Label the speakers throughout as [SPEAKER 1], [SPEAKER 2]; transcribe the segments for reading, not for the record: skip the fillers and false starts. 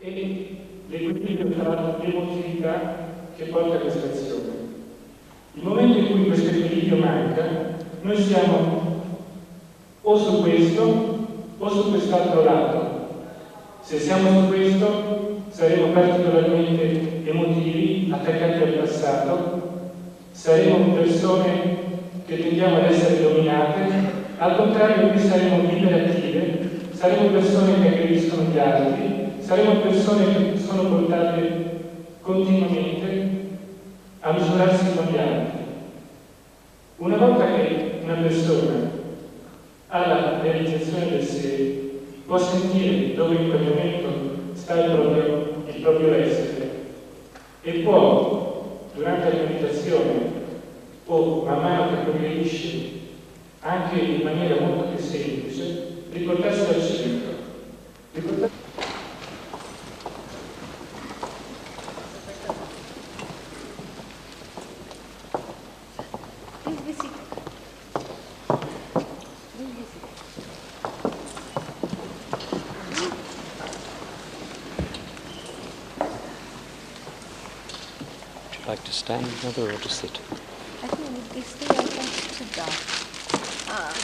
[SPEAKER 1] e l'equilibrio tra l'emotività che porta a questa azione. Il momento in cui questo equilibrio manca, noi siamo o su questo o su quest'altro lato. Se siamo su questo, saremo particolarmente emotivi, attaccati al passato, saremo persone che tendiamo ad essere dominate, al contrario qui saremo liberative, saremo persone che aggrediscono gli altri, saremo persone che sono portate continuamente a misurarsi con gli altri. Una volta che una persona ha la realizzazione del sé, può sentire dove in quel momento sta il proprio essere e può, durante la meditazione o man mano che progredisce, anche in maniera molto più semplice, riportarsi al centro.
[SPEAKER 2] Like to stand, mother, or to sit?
[SPEAKER 3] I think this thing I can sit down.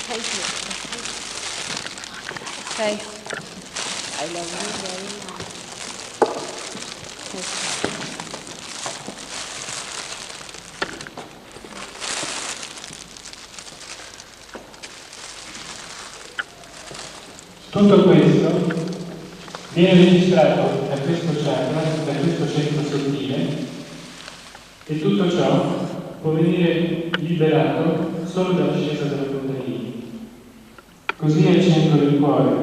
[SPEAKER 3] Thank you. Okay. I love you very much.
[SPEAKER 1] Tutto questo viene registrato da questo chakra, da questo centro sottile, e tutto ciò può venire liberato solo dall'ascesa della Kundalini. Così è il centro del cuore,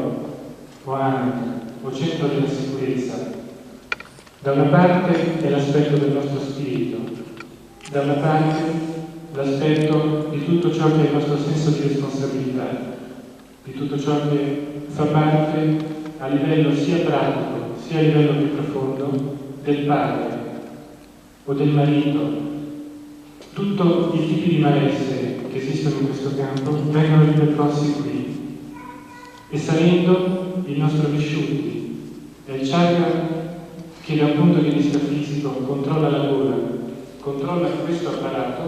[SPEAKER 1] o anima, o centro della sicurezza. Da una parte è l'aspetto del nostro spirito, da una parte l'aspetto di tutto ciò che è il nostro senso di responsabilità, di tutto ciò che fa parte a livello sia pratico, sia a livello più profondo, del padre o del marito. Tutti i tipi di malessere che esistono in questo campo vengono ripercorsi qui e salendo il nostro visciutti è il chakra che da un punto di vista fisico controlla la gola, controlla questo apparato,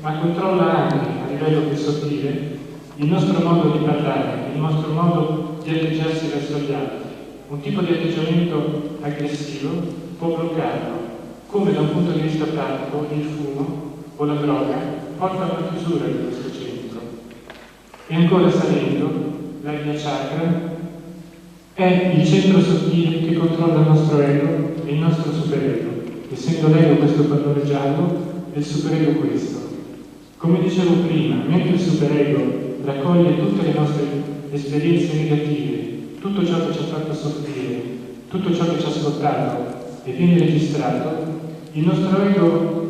[SPEAKER 1] ma controlla anche a livello più sottile il nostro modo di parlare, il nostro modo di atteggiarsi verso gli altri. Un tipo di atteggiamento aggressivo può bloccarlo, come da un punto di vista pratico il fumo o la droga porta a una chiusura di questo centro. E ancora salendo, l'Agnya Chakra è il centro sottile che controlla il nostro ego e il nostro superego. Essendo l'ego questo pallone giallo, e il superego questo. Come dicevo prima, mentre il superego raccoglie tutte le nostre esperienze negative, tutto ciò che ci ha fatto soffrire, tutto ciò che ci ha scottato e viene registrato, il nostro ego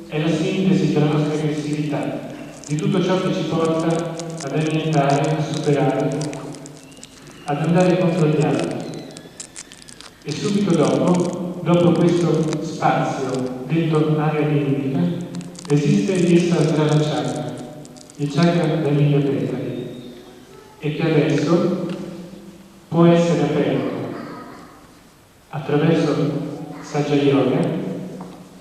[SPEAKER 1] è la sintesi della nostra aggressività, di tutto ciò che ci porta ad alimentare, a superare, ad andare contro gli altri. E subito dopo questo spazio detto area limbica, esiste il Sahasrara Chakra, il chakra dai 1000 petali, e che adesso può essere aperto attraverso SahajaYoga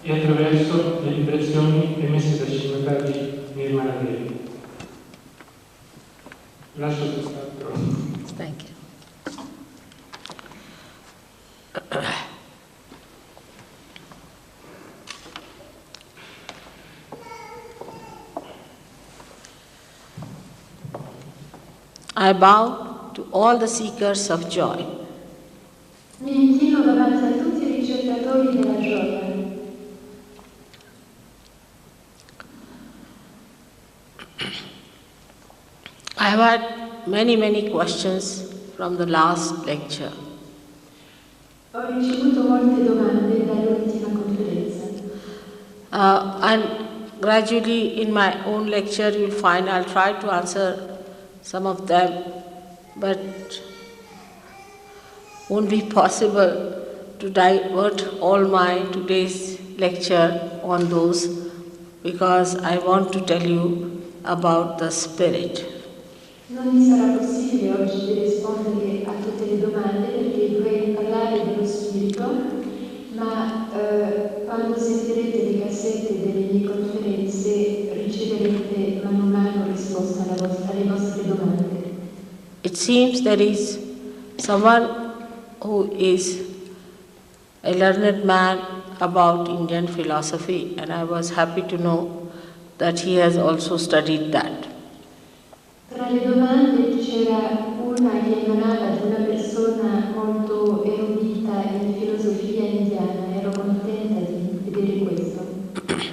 [SPEAKER 1] e attraverso le vibrazioni emesse da Srimati Nirmala Devi. Lascio quest'altro.
[SPEAKER 3] Thank you. I bow to all the seekers of joy.
[SPEAKER 4] Mi inchino davanti a tutti i ricercatori della gioia.
[SPEAKER 3] I have had many questions from the last lecture.
[SPEAKER 4] Ho ricevuto molte domande dall'ultima conferenza.
[SPEAKER 3] And gradually in my own lecture you'll find I'll try to answer some of them, but won't be possible to divert all my today's lecture on those, because I want to tell you about the spirit.
[SPEAKER 4] Non mi sarà possibile oggi di rispondere a tutte le domande perché dovrei parlare
[SPEAKER 3] seems there is someone who is a learned man about Indian philosophy, and I was happy to know that he has also studied that.
[SPEAKER 4] Tra le domande c'era una che emanava di una persona molto erudita in filosofia indiana. Ero contenta di vedere questo.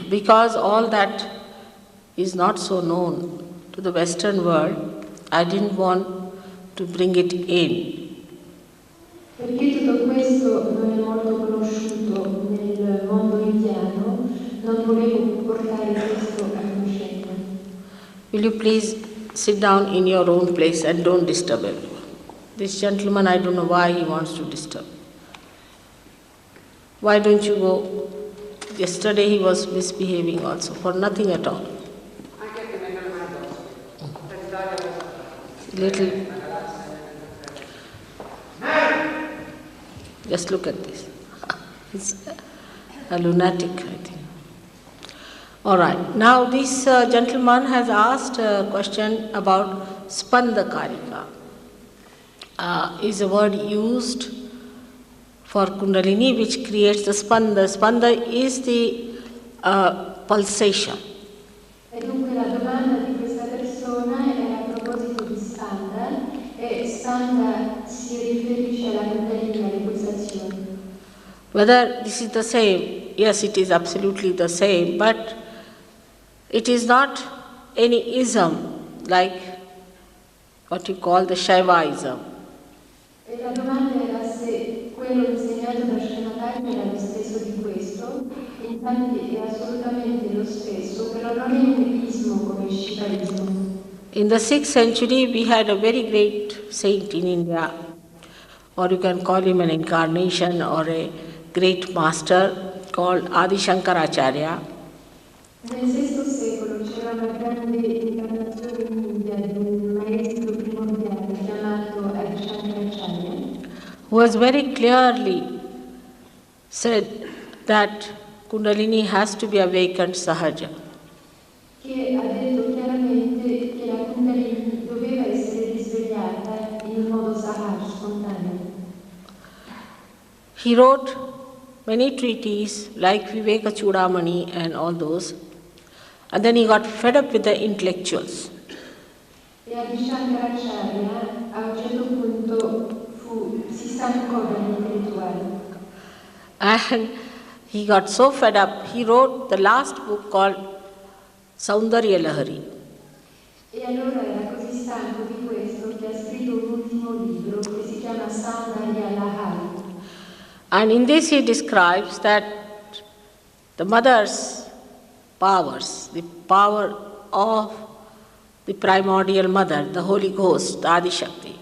[SPEAKER 3] Because all that is not so known to the Western world, I didn't want to bring it in.
[SPEAKER 4] Perché tutto questo non è molto conosciuto nel mondo indiano, non volevo portare questo a conoscenza.
[SPEAKER 3] Will you please sit down in your own place and don't disturb everyone? This gentleman, I don't know why he wants to disturb. Why don't you go? Yesterday he was misbehaving also, for nothing at all. Little. Just look at this. It's a lunatic, I think. All right. Now this gentleman has asked a question about Spandakarika. Is a word used for Kundalini which creates the Spanda. Spanda is the pulsation.
[SPEAKER 4] E dunque la domanda di questa persona è a proposito di Spanda, e Spanda si riferisce alla Kundalini, alle pulsazioni.
[SPEAKER 3] Whether this is the same, yes, it is absolutely the same, but it is not any ism like what you call the Shaivaism.
[SPEAKER 4] E la domanda era se quello insegnato da Shanataka era lo stesso di questo, infatti è assolutamente lo stesso, però non è un ismo come il Shivaismo.
[SPEAKER 3] In the 6th century, we had a very great saint in India, or you can call him an incarnation or a great master called Adi Shankaracharya.
[SPEAKER 4] Nel VI secolo c'era una grande incarnazione in India di un maestro primordiale chiamato Adi Shankaracharya,
[SPEAKER 3] who has very clearly said that Kundalini has to be awakened sahaja.
[SPEAKER 4] che ha detto chiaramente che la Kundalini doveva essere risvegliata in modo sahaj, spontaneo.
[SPEAKER 3] He wrote many treatises like Viveka Chudamani and all those, and then he got fed up with the intellectuals.
[SPEAKER 4] E Adi Shankaracharya a un certo punto si stancò dagli intellettuali.
[SPEAKER 3] And he got so fed up, he wrote the last book called Saundarya Lahari.
[SPEAKER 4] E allora era così stanco di questo che ha scritto un ultimo libro che si chiama Saundarya Lahari.
[SPEAKER 3] And in this he describes that the mother's powers, the power of the primordial mother, the Holy Ghost, the Adi Shakti,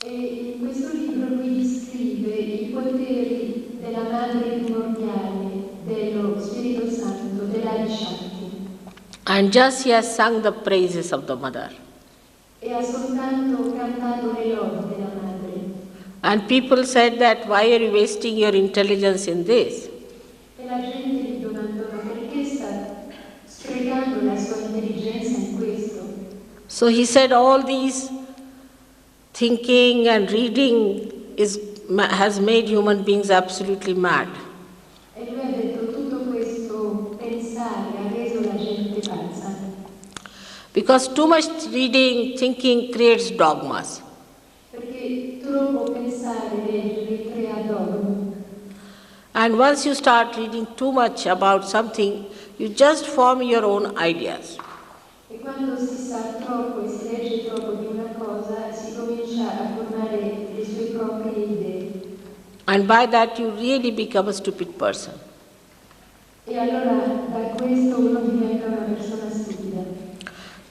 [SPEAKER 4] E in questo libro lui descrive i poteri della madre primordiale, dello Spirito Santo, dell'Adi Shakti.
[SPEAKER 3] and just he has sung the praises of the mother.
[SPEAKER 4] E ha soltanto cantato le lodi della madre.
[SPEAKER 3] And people said that, why are you wasting your intelligence in this?
[SPEAKER 4] E la gente gli domandò: ma perché sta sprecando la sua intelligenza in questo?
[SPEAKER 3] So he said all these thinking and reading has made human beings absolutely mad.
[SPEAKER 4] E lui ha detto: tutto questo pensare ha reso la gente pazza.
[SPEAKER 3] Because too much reading, thinking creates dogmas.
[SPEAKER 4] Perché troppo pensare, leggere, crea dogmi.
[SPEAKER 3] And once you start reading too much about something, you just form your own ideas.
[SPEAKER 4] E quando si sa troppo e si legge troppo di una cosa, si comincia a formare le sue proprie idee.
[SPEAKER 3] And by that you really become a stupid person.
[SPEAKER 4] E allora da questo uno diventa una persona stupida.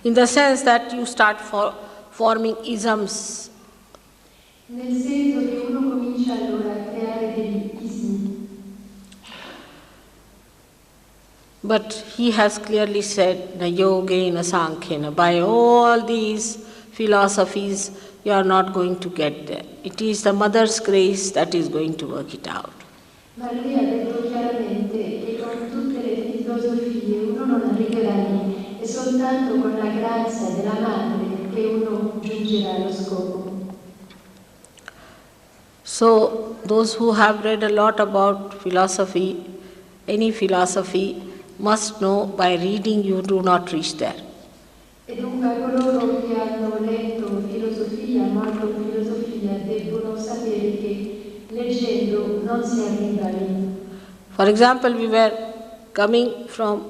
[SPEAKER 3] In the sense that you start forming isms.
[SPEAKER 4] Nel senso che uno comincia allora a creare degli ismi.
[SPEAKER 3] But he has clearly said, na yogena sankhena, by all these philosophies, you are not going to get there. It is the mother's grace that is going to work it out.
[SPEAKER 4] Ma lui ha detto chiaramente che con tutte le filosofie uno non arriverà lì, è soltanto con la grazia della madre che uno giungerà allo scopo.
[SPEAKER 3] So, those who have read a lot about philosophy, any philosophy, must know by reading you do not reach there.
[SPEAKER 4] E dunque coloro che hanno letto filosofia, molto filosofia, debbono sapere che leggendo non si arriva lì.
[SPEAKER 3] For example, we were coming from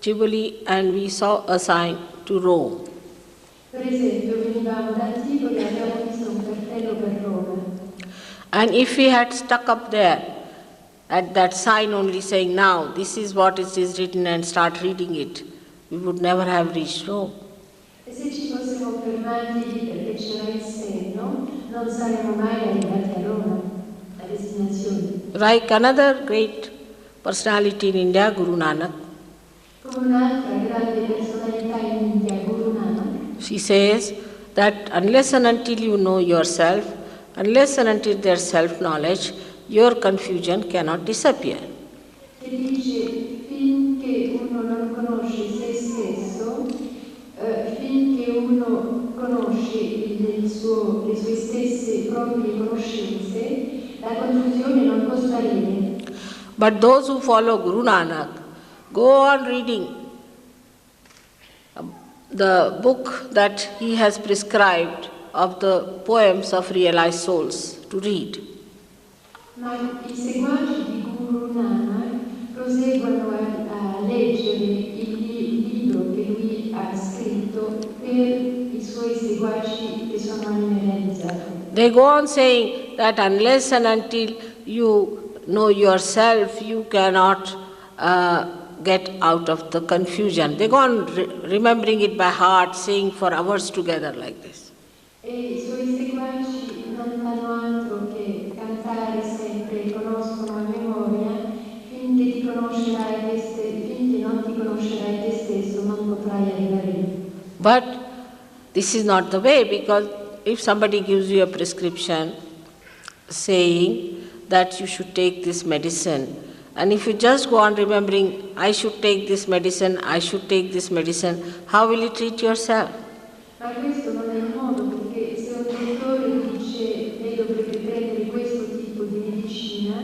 [SPEAKER 3] Tivoli and we saw a sign to Rome.
[SPEAKER 4] Per esempio, venivamo da Tivoli e abbiamo visto un cartello per Roma.
[SPEAKER 3] And if we had stuck up there at that sign only saying, now this is what it is written and start reading it, we would never have reached Rome.
[SPEAKER 4] E se ci fossimo fermati lì perché c'era il segno, non saremmo mai arrivati a Roma, a destinazione.
[SPEAKER 3] Like another great personality in India, Guru Nanak,
[SPEAKER 4] Come un'altra grande personalità in India, Guru Nanak,
[SPEAKER 3] she says that unless and until you know yourself, unless and until there is self-knowledge, your confusion cannot disappear.
[SPEAKER 4] che dice finché uno non conosce se stesso, finché uno conosce le sue stesse proprie conoscenze, la confusione non può sparire.
[SPEAKER 3] But those who follow Guru Nanak go on reading the book that he has prescribed of the poems of realized souls to read.
[SPEAKER 4] Ma i seguaci di Guru Nanak proseguono a leggere il libro che lui ha scritto per i suoi seguaci che sono anime realizzate.
[SPEAKER 3] They go on saying that unless and until you know yourself, you cannot get out of the confusion. They go on remembering it by heart, saying for hours together like this.
[SPEAKER 4] E i suoi seguaci non fanno altro che cantare sempre, conoscono a memoria, finché non ti conoscerai te stesso, non potrai arrivare lì.
[SPEAKER 3] But this is not the way, because if somebody gives you a prescription saying that you should take this medicine, and if you just go on remembering, I should take this medicine, I should take this medicine, how will you treat yourself?
[SPEAKER 4] Ma questo non è il modo, perché se un dottore dice lei dovrebbe prendere questo tipo di medicina,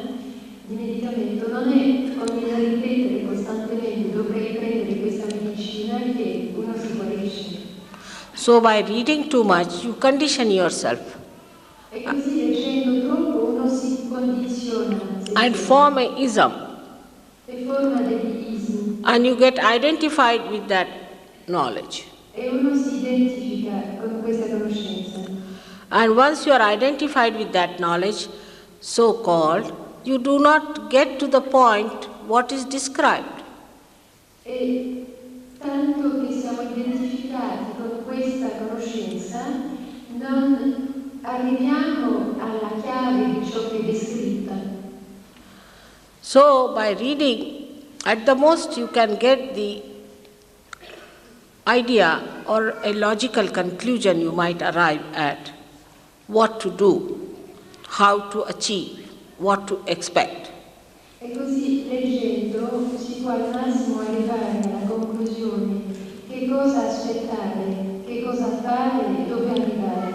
[SPEAKER 4] di medicamento, non è come ripetere costantemente dovrei prendere questa medicina che uno si guarisce.
[SPEAKER 3] So by reading too much, you condition yourself
[SPEAKER 4] E così leggendo troppo uno si condiziona se
[SPEAKER 3] and
[SPEAKER 4] stesso
[SPEAKER 3] form a ism,
[SPEAKER 4] e forma degli ismi
[SPEAKER 3] and you get identified with that knowledge.
[SPEAKER 4] e uno si identifica con questa conoscenza.
[SPEAKER 3] And once you are identified with that knowledge, so called, you do not get to the point what is described.
[SPEAKER 4] E tanto che siamo identificati con questa conoscenza, non arriviamo alla chiave di ciò che è descritta.
[SPEAKER 3] So by reading, at the most you can get the idea or a logical conclusion you might arrive at what to do, how to achieve, what to expect.
[SPEAKER 4] E così leggendo si può al massimo arrivare alla conclusione che cosa aspettare, che cosa fare e dove arrivare.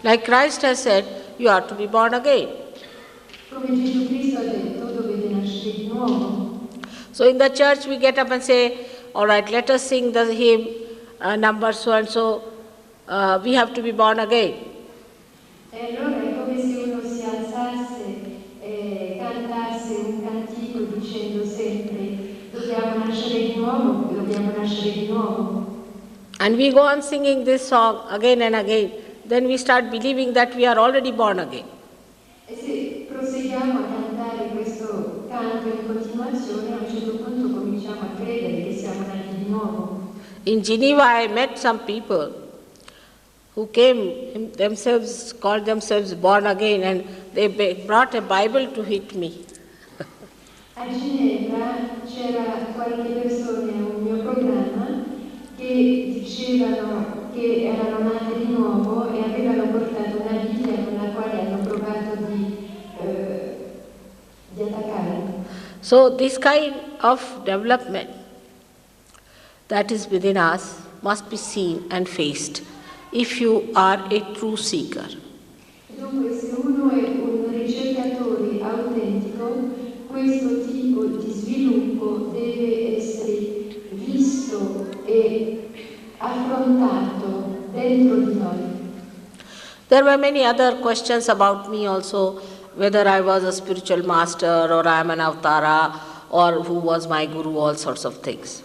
[SPEAKER 3] Like Christ has said, you are to be born again.
[SPEAKER 4] Come Gesù Cristo ha detto, dovete nascere di nuovo.
[SPEAKER 3] So in the church we get up and say, all right, let us sing the hymn number so and so, we have to be born again.
[SPEAKER 4] E allora è come se uno si alzasse e cantasse un cantico dicendo sempre dobbiamo nascere di nuovo, dobbiamo nascere di nuovo.
[SPEAKER 3] And we go on singing this song again and again, then we start believing that we are already born again.
[SPEAKER 4] E se proseguiamo a cantare questo canto in continuazione, a un certo punto cominciamo a credere che siamo nati di nuovo.
[SPEAKER 3] In Geneva I met some people who came themselves, called themselves born again, and they brought a Bible to hit me.
[SPEAKER 4] A Ginevra c'era qualche persona a un mio programma che dicevano che erano nate di nuovo e avevano portato una Bibbia con la quale hanno provato di attaccare.
[SPEAKER 3] So this kind of development that is within us must be seen and faced if you are a true seeker.
[SPEAKER 4] Dunque se uno è ricercatore autentico, questo tipo di sviluppo deve essere visto e affrontato dentro di noi.
[SPEAKER 3] There were many other questions about me also, whether I was a spiritual master or I am an avatara or who was my guru, all sorts of things.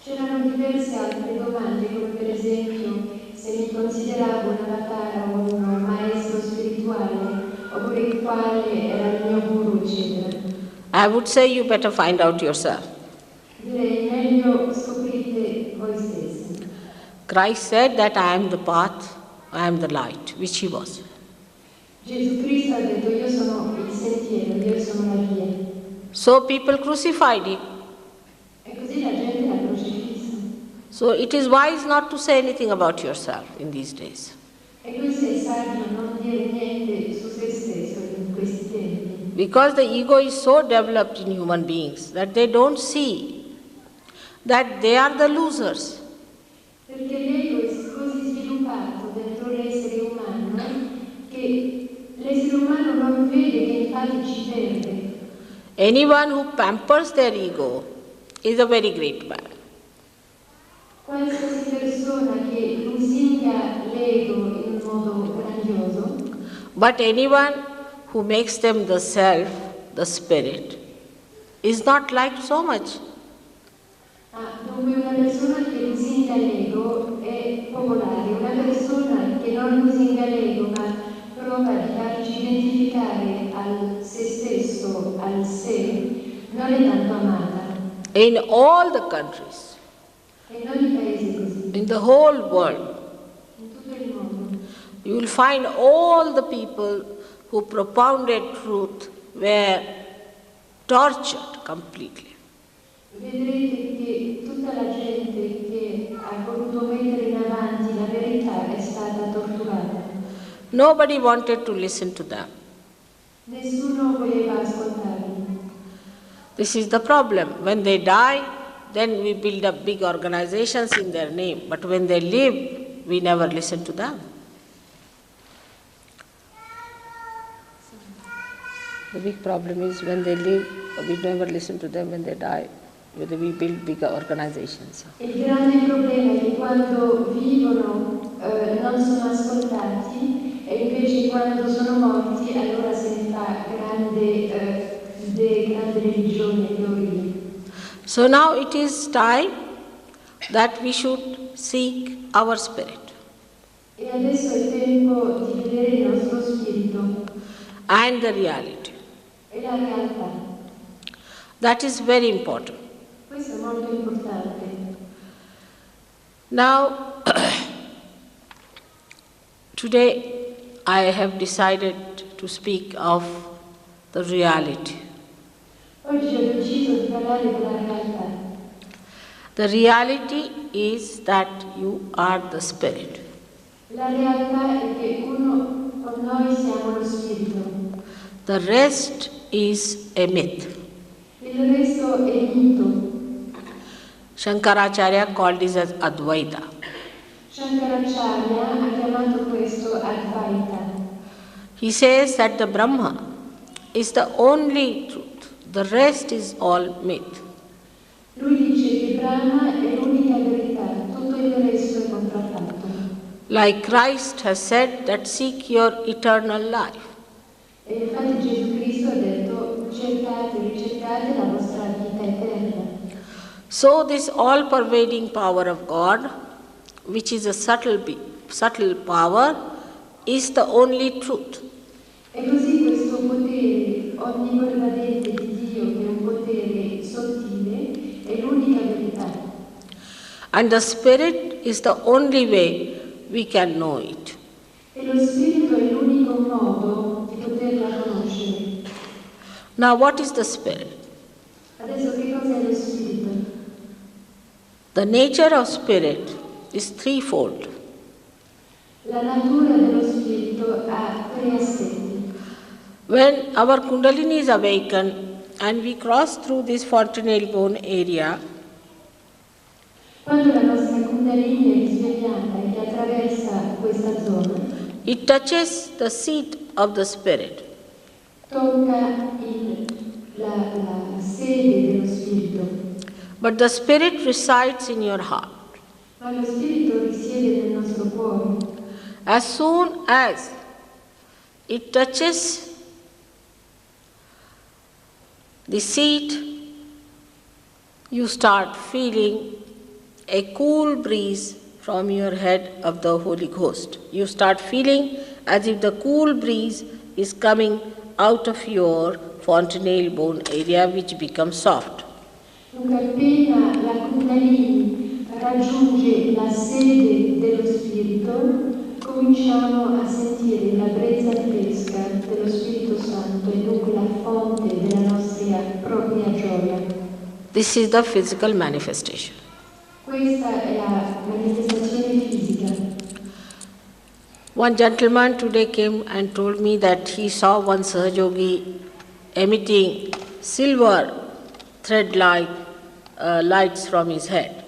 [SPEAKER 4] C'erano diverse altre domande, come per esempio se mi consideravo un avatara o un maestro spirituale, oppure quale era il mio guru, eccetera.
[SPEAKER 3] I would say you better find out yourself.
[SPEAKER 4] Direi meglio scoprite voi stessi.
[SPEAKER 3] Christ said that I am the path, I am the light, which he was.
[SPEAKER 4] Gesù Cristo ha detto io sono il sentiero, io sono la via.
[SPEAKER 3] So people crucified him.
[SPEAKER 4] E così la gente l'ha crocifissa.
[SPEAKER 3] So it is wise not to say anything about yourself in these days.
[SPEAKER 4] E questo è saggio non dire niente su se stesso in questi tempi.
[SPEAKER 3] Because the ego is so developed in human beings that they don't see that they are the losers.
[SPEAKER 4] Perché l'ego è così sviluppato dentro l'essere umano che l'essere umano non vede che infatti ci perde.
[SPEAKER 3] Anyone who pampers their ego is a very great man.
[SPEAKER 4] Qualsiasi persona che lusinga l'ego in un modo grandioso,
[SPEAKER 3] But anyone who makes them the self, the spirit, is not liked so much.
[SPEAKER 4] dunque una persona che lusinga l'ego è popolare, una persona che non lusinga l'ego ma prova di farci identificare al se stesso, al sé, non è tanto amata.
[SPEAKER 3] In all the countries,
[SPEAKER 4] E in ogni paese è così,
[SPEAKER 3] in the whole world,
[SPEAKER 4] in tutto il mondo.
[SPEAKER 3] you will find all the people who propounded truth were tortured completely.
[SPEAKER 4] Vedrete che tutta la gente che ha voluto mettere in avanti la verità è stata torturata.
[SPEAKER 3] Nobody wanted to listen to them.
[SPEAKER 4] Nessuno voleva ascoltarli.
[SPEAKER 3] This is the problem. When they die, then we build up big organizations in their name. But when they live, we never listen to them. The big problem is when they live, we never listen to them. When they die, whether we build big organizations.
[SPEAKER 4] Il grande problema è che quando vivono non sono ascoltati e invece quando sono morti allora se ne fa grande religione e teoria.
[SPEAKER 3] So now it is time that we should seek our spirit.
[SPEAKER 4] E adesso è tempo di vedere il nostro spirito
[SPEAKER 3] And the reality.
[SPEAKER 4] e la realtà.
[SPEAKER 3] That is very important.
[SPEAKER 4] Questo è molto importante.
[SPEAKER 3] Now, today I have decided to speak of the reality.
[SPEAKER 4] Oggi ho deciso di parlare della realtà.
[SPEAKER 3] The reality is that you are the spirit.
[SPEAKER 4] La realtà è che noi siamo lo spirito.
[SPEAKER 3] The rest is a myth.
[SPEAKER 4] Il resto è mito.
[SPEAKER 3] Shankaracharya called this as Advaita.
[SPEAKER 4] Shankaracharya ha chiamato questo Advaita.
[SPEAKER 3] He says that the Brahma is the only truth. The rest is all myth.
[SPEAKER 4] Lui dice che Brahma è l'unica verità, tutto il resto è contraffatto.
[SPEAKER 3] Like Christ has said that seek your eternal life.
[SPEAKER 4] E infatti Gesù Cristo ha detto ricercate la vostra vita eterna.
[SPEAKER 3] So this all-pervading power of God, which is a subtle power, is the only truth.
[SPEAKER 4] E così questo potere onnipervadente di Dio, che è un potere sottile, è l'unica verità.
[SPEAKER 3] And the Spirit is the only way we can know it.
[SPEAKER 4] E lo Spirito è l'unico modo di poterla conoscere.
[SPEAKER 3] Now what is the Spirit?
[SPEAKER 4] Adesso che cos'è lo Spirito?
[SPEAKER 3] The nature of Spirit is threefold.
[SPEAKER 4] La natura dello Spirito ha tre aspetti.
[SPEAKER 3] When our Kundalini is awakened and we cross through this fontanelle bone area,
[SPEAKER 4] Quando la nostra Kundalini è risvegliata e che attraversa questa zona,
[SPEAKER 3] it touches the seat of the Spirit.
[SPEAKER 4] tocca la sede dello spirito.
[SPEAKER 3] But the spirit resides in your heart.
[SPEAKER 4] Ma lo spirito risiede nel nostro cuore.
[SPEAKER 3] As soon as it touches the seat, you start feeling a cool breeze from your head of the Holy Ghost. You start feeling as if the cool breeze is coming out of your fontanelle bone area, which becomes soft.
[SPEAKER 4] Dunque appena la Kundalini raggiunge la sede dello spirito, cominciamo a sentire la brezza fresca dello Spirito Santo e dunque la fonte della nostra propria gioia.
[SPEAKER 3] This is the physical manifestation.
[SPEAKER 4] Questa è la manifestazione fisica.
[SPEAKER 3] One gentleman today came and told me that he saw one Sahajayogi emitting silver thread-like lights from his head.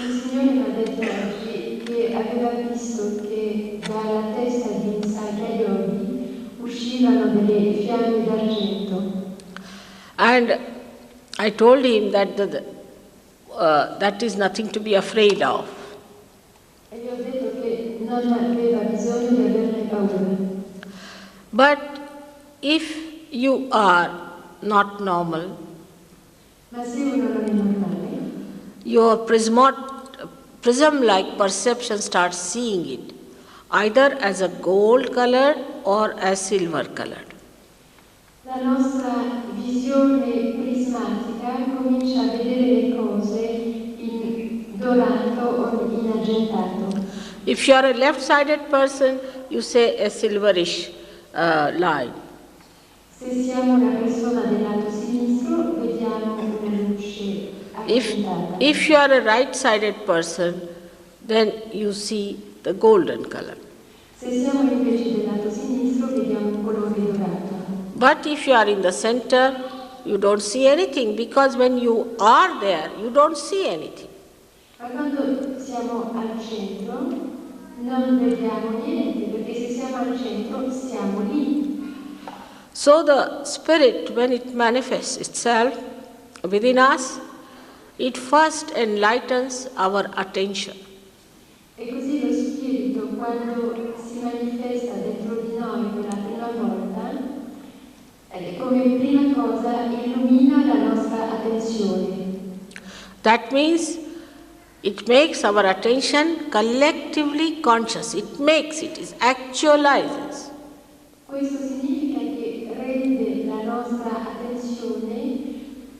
[SPEAKER 4] Un signore mi ha detto oggi che aveva visto che dalla testa di un SahajaYogi uscivano delle fiamme d'argento.
[SPEAKER 3] And I told him that that is nothing to be afraid of.
[SPEAKER 4] E gli ho detto che non aveva bisogno di averne paura.
[SPEAKER 3] But if you are not normal,
[SPEAKER 4] Ma se uno non è normale,
[SPEAKER 3] your prism-like perception starts seeing it either as a gold colored or as silver colored.
[SPEAKER 4] la nostra visione prismatica comincia a vedere le cose in dorato o in argentato.
[SPEAKER 3] If you are a left-sided person, you say a silverish line.
[SPEAKER 4] Se siamo una persona del lato sinistro, vediamo una luce argentata.
[SPEAKER 3] If you are a right-sided person, then you see the golden color.
[SPEAKER 4] Se siamo invece del lato sinistro, vediamo un colore dorato.
[SPEAKER 3] But if you are in the center, you don't see anything, because when you are there, you don't see anything.
[SPEAKER 4] Ma quando siamo al centro non vediamo niente, perché se siamo al centro siamo lì.
[SPEAKER 3] So the spirit, when it manifests itself within us, it first enlightens our attention.
[SPEAKER 4] E così lo spirito, quando si manifesta dentro di noi per la prima volta, come prima cosa illumina la nostra attenzione.
[SPEAKER 3] That means it makes our attention collectively conscious. It actualizes.
[SPEAKER 4] Questo significa che rende la nostra attenzione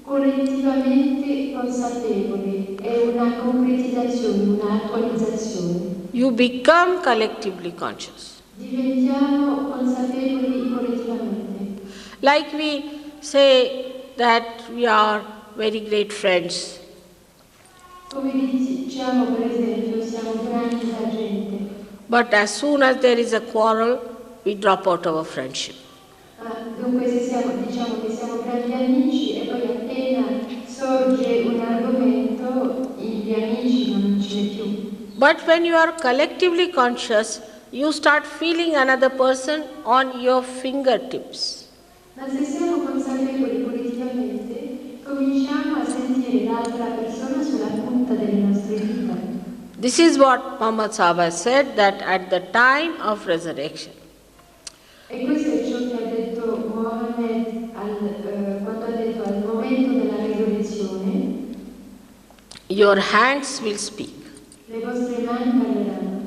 [SPEAKER 4] collettivamente consapevole, è una concretizzazione, una attualizzazione.
[SPEAKER 3] You become collectively conscious.
[SPEAKER 4] Diventiamo consapevoli collettivamente.
[SPEAKER 3] Like we say that we are very great friends.
[SPEAKER 4] Come diciamo per esempio, siamo grandi da gente.
[SPEAKER 3] But as soon as there is a quarrel, we drop out our friendship.
[SPEAKER 4] Dunque diciamo che siamo grandi amici e poi appena sorge un argomento, gli amici non ce n'è più.
[SPEAKER 3] But when you are collectively conscious, you start feeling another person on your fingertips.
[SPEAKER 4] Ma se siamo consapevoli collettivamente, cominciamo a sentire l'altra persona sulla punta delle nostre dita.
[SPEAKER 3] This is what Muhammad Sahaba said, that at the time of resurrection,
[SPEAKER 4] E questo è ciò che ha detto Mohammed quando ha detto al momento della risurrezione,
[SPEAKER 3] your hands will speak.
[SPEAKER 4] le vostre mani parleranno.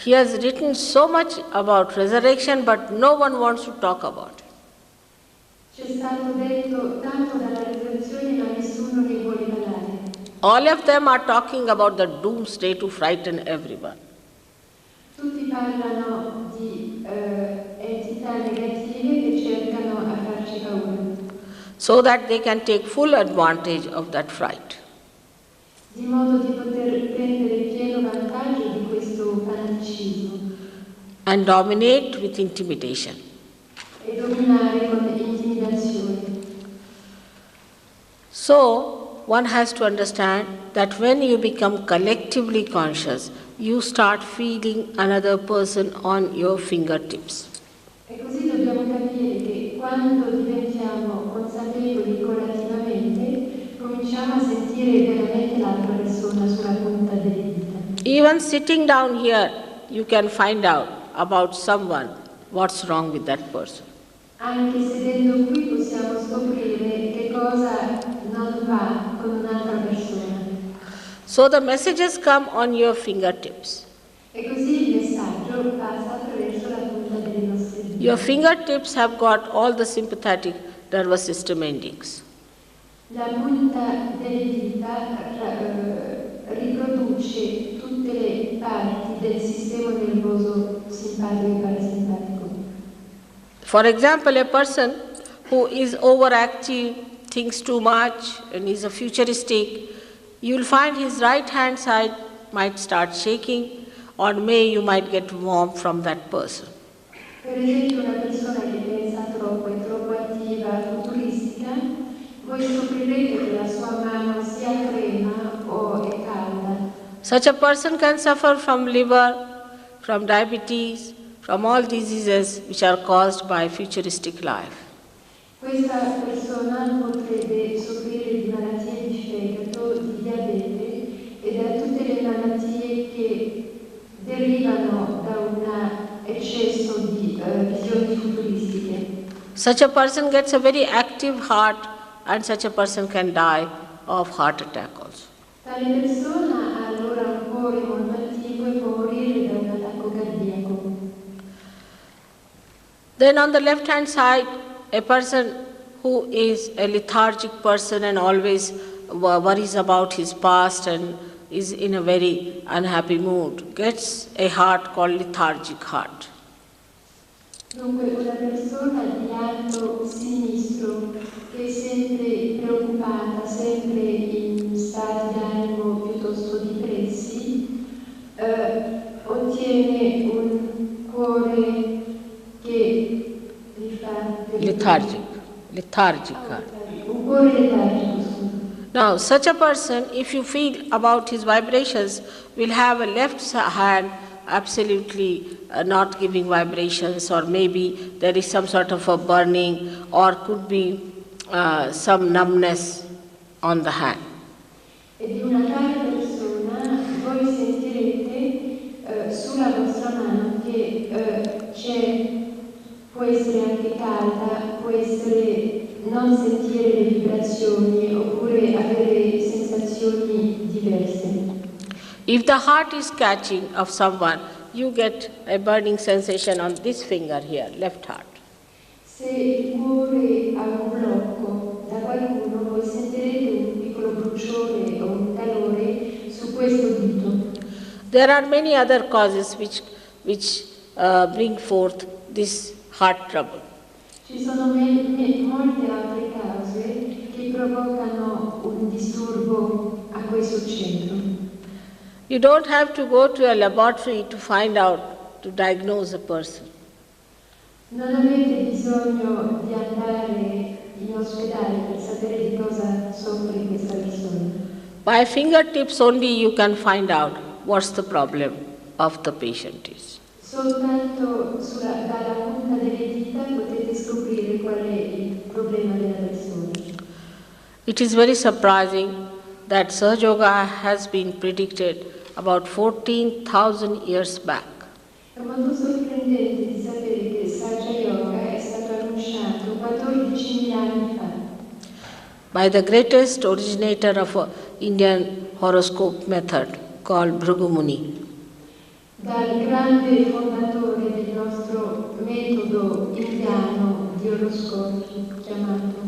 [SPEAKER 3] He has written so much about resurrection, but no one wants to talk about it.
[SPEAKER 4] C'è stato detto tanto dalla risurrezione, ma nessuno ne vuole parlare.
[SPEAKER 3] All of them are talking about the doomsday to frighten everyone.
[SPEAKER 4] Tutti parlano di entità negative che cercano a farci paura,
[SPEAKER 3] So that they can take full advantage of that fright.
[SPEAKER 4] di modo di poter prendere pieno vantaggio di questo fanaticismo
[SPEAKER 3] And dominate with intimidation.
[SPEAKER 4] e dominare con intimidazione.
[SPEAKER 3] So, one has to understand that when you become collectively conscious, you start feeling another person on your fingertips.
[SPEAKER 4] E così dobbiamo capire che quando diventiamo consapevoli colativamente, cominciamo a sentire veramente l'altra persona sulla punta delle dita.
[SPEAKER 3] Even sitting down here, you can find out about someone what's wrong with that person.
[SPEAKER 4] Anche sedendo qui possiamo scoprire che cosa non va con un'altra persona.
[SPEAKER 3] So the messages come on your fingertips.
[SPEAKER 4] E così il messaggio passa attraverso la punta delle nostre dita.
[SPEAKER 3] Your fingertips have got all the sympathetic nervous system endings.
[SPEAKER 4] La punta delle dita riproduce tutte le parti del sistema nervoso simpatico e parasimpatico.
[SPEAKER 3] For example, a person who is overactive, thinks too much, and is a futuristic, you will find his right hand side might start shaking, or you might get warmth from that person.
[SPEAKER 4] Per esempio, una persona che pensa troppo, è troppo attiva, futuristica, voi scoprirete che la sua mano sia trema o è calda.
[SPEAKER 3] Such a person can suffer from liver, from diabetes, from all diseases which are caused by futuristic life.
[SPEAKER 4] Questa persona potrebbe soffrire di malattie di fegato, di diabete e da tutte le malattie che derivano da un eccesso di visioni futuristiche.
[SPEAKER 3] Such a person gets a very active heart, and such a person can die of heart attack also.
[SPEAKER 4] Tale persona ha allora un cuore molto attivo e può morire da un attacco cardiaco.
[SPEAKER 3] Then on the left hand side, a person who is a lethargic person and always worries about his past and is in a very unhappy mood gets a heart called lethargic heart.
[SPEAKER 4] Dunque una persona di lato sinistro che è sempre preoccupata, sempre in stati d'animo piuttosto depressi, ottiene un cuore che gli fa...
[SPEAKER 3] Lethargic heart.
[SPEAKER 4] Un cuore letargico, scusa.
[SPEAKER 3] Now, such a person, if you feel about his vibrations, will have a left hand absolutely not giving vibrations, or maybe there is some sort of a burning, or could be some numbness on the hand.
[SPEAKER 4] E di una tale persona voi sentirete sulla vostra mano che può essere anche calda, può essere non sentire le vibrazioni oppure avere sensazioni diverse.
[SPEAKER 3] If the heart is catching of someone, you get a burning sensation on this finger here, left heart.
[SPEAKER 4] Se il cuore ha un blocco da qualcuno, voi sentirete un piccolo bruciore o un calore su questo dito.
[SPEAKER 3] There are many other causes which bring forth this heart trouble.
[SPEAKER 4] Ci sono molte altre cause che provocano un disturbo a questo centro.
[SPEAKER 3] You don't have to go to a laboratory to find out, to diagnose a person.
[SPEAKER 4] Non avete bisogno di andare in ospedale per sapere di cosa soffre questa persona.
[SPEAKER 3] By fingertips only you can find out what's the problem of the patient is.
[SPEAKER 4] Soltanto dalla punta delle dita potete scoprire qual è il problema della persona.
[SPEAKER 3] It is very surprising that SahajaYoga has been predicted about 14,000 years back.
[SPEAKER 4] È molto sorprendente di sapere che SahajaYoga è stato annunciato 14.000 anni fa
[SPEAKER 3] by the greatest originator of Indian horoscope method called Bhrigu Muni.
[SPEAKER 4] dal grande fondatore del nostro metodo indiano di oroscopi chiamato.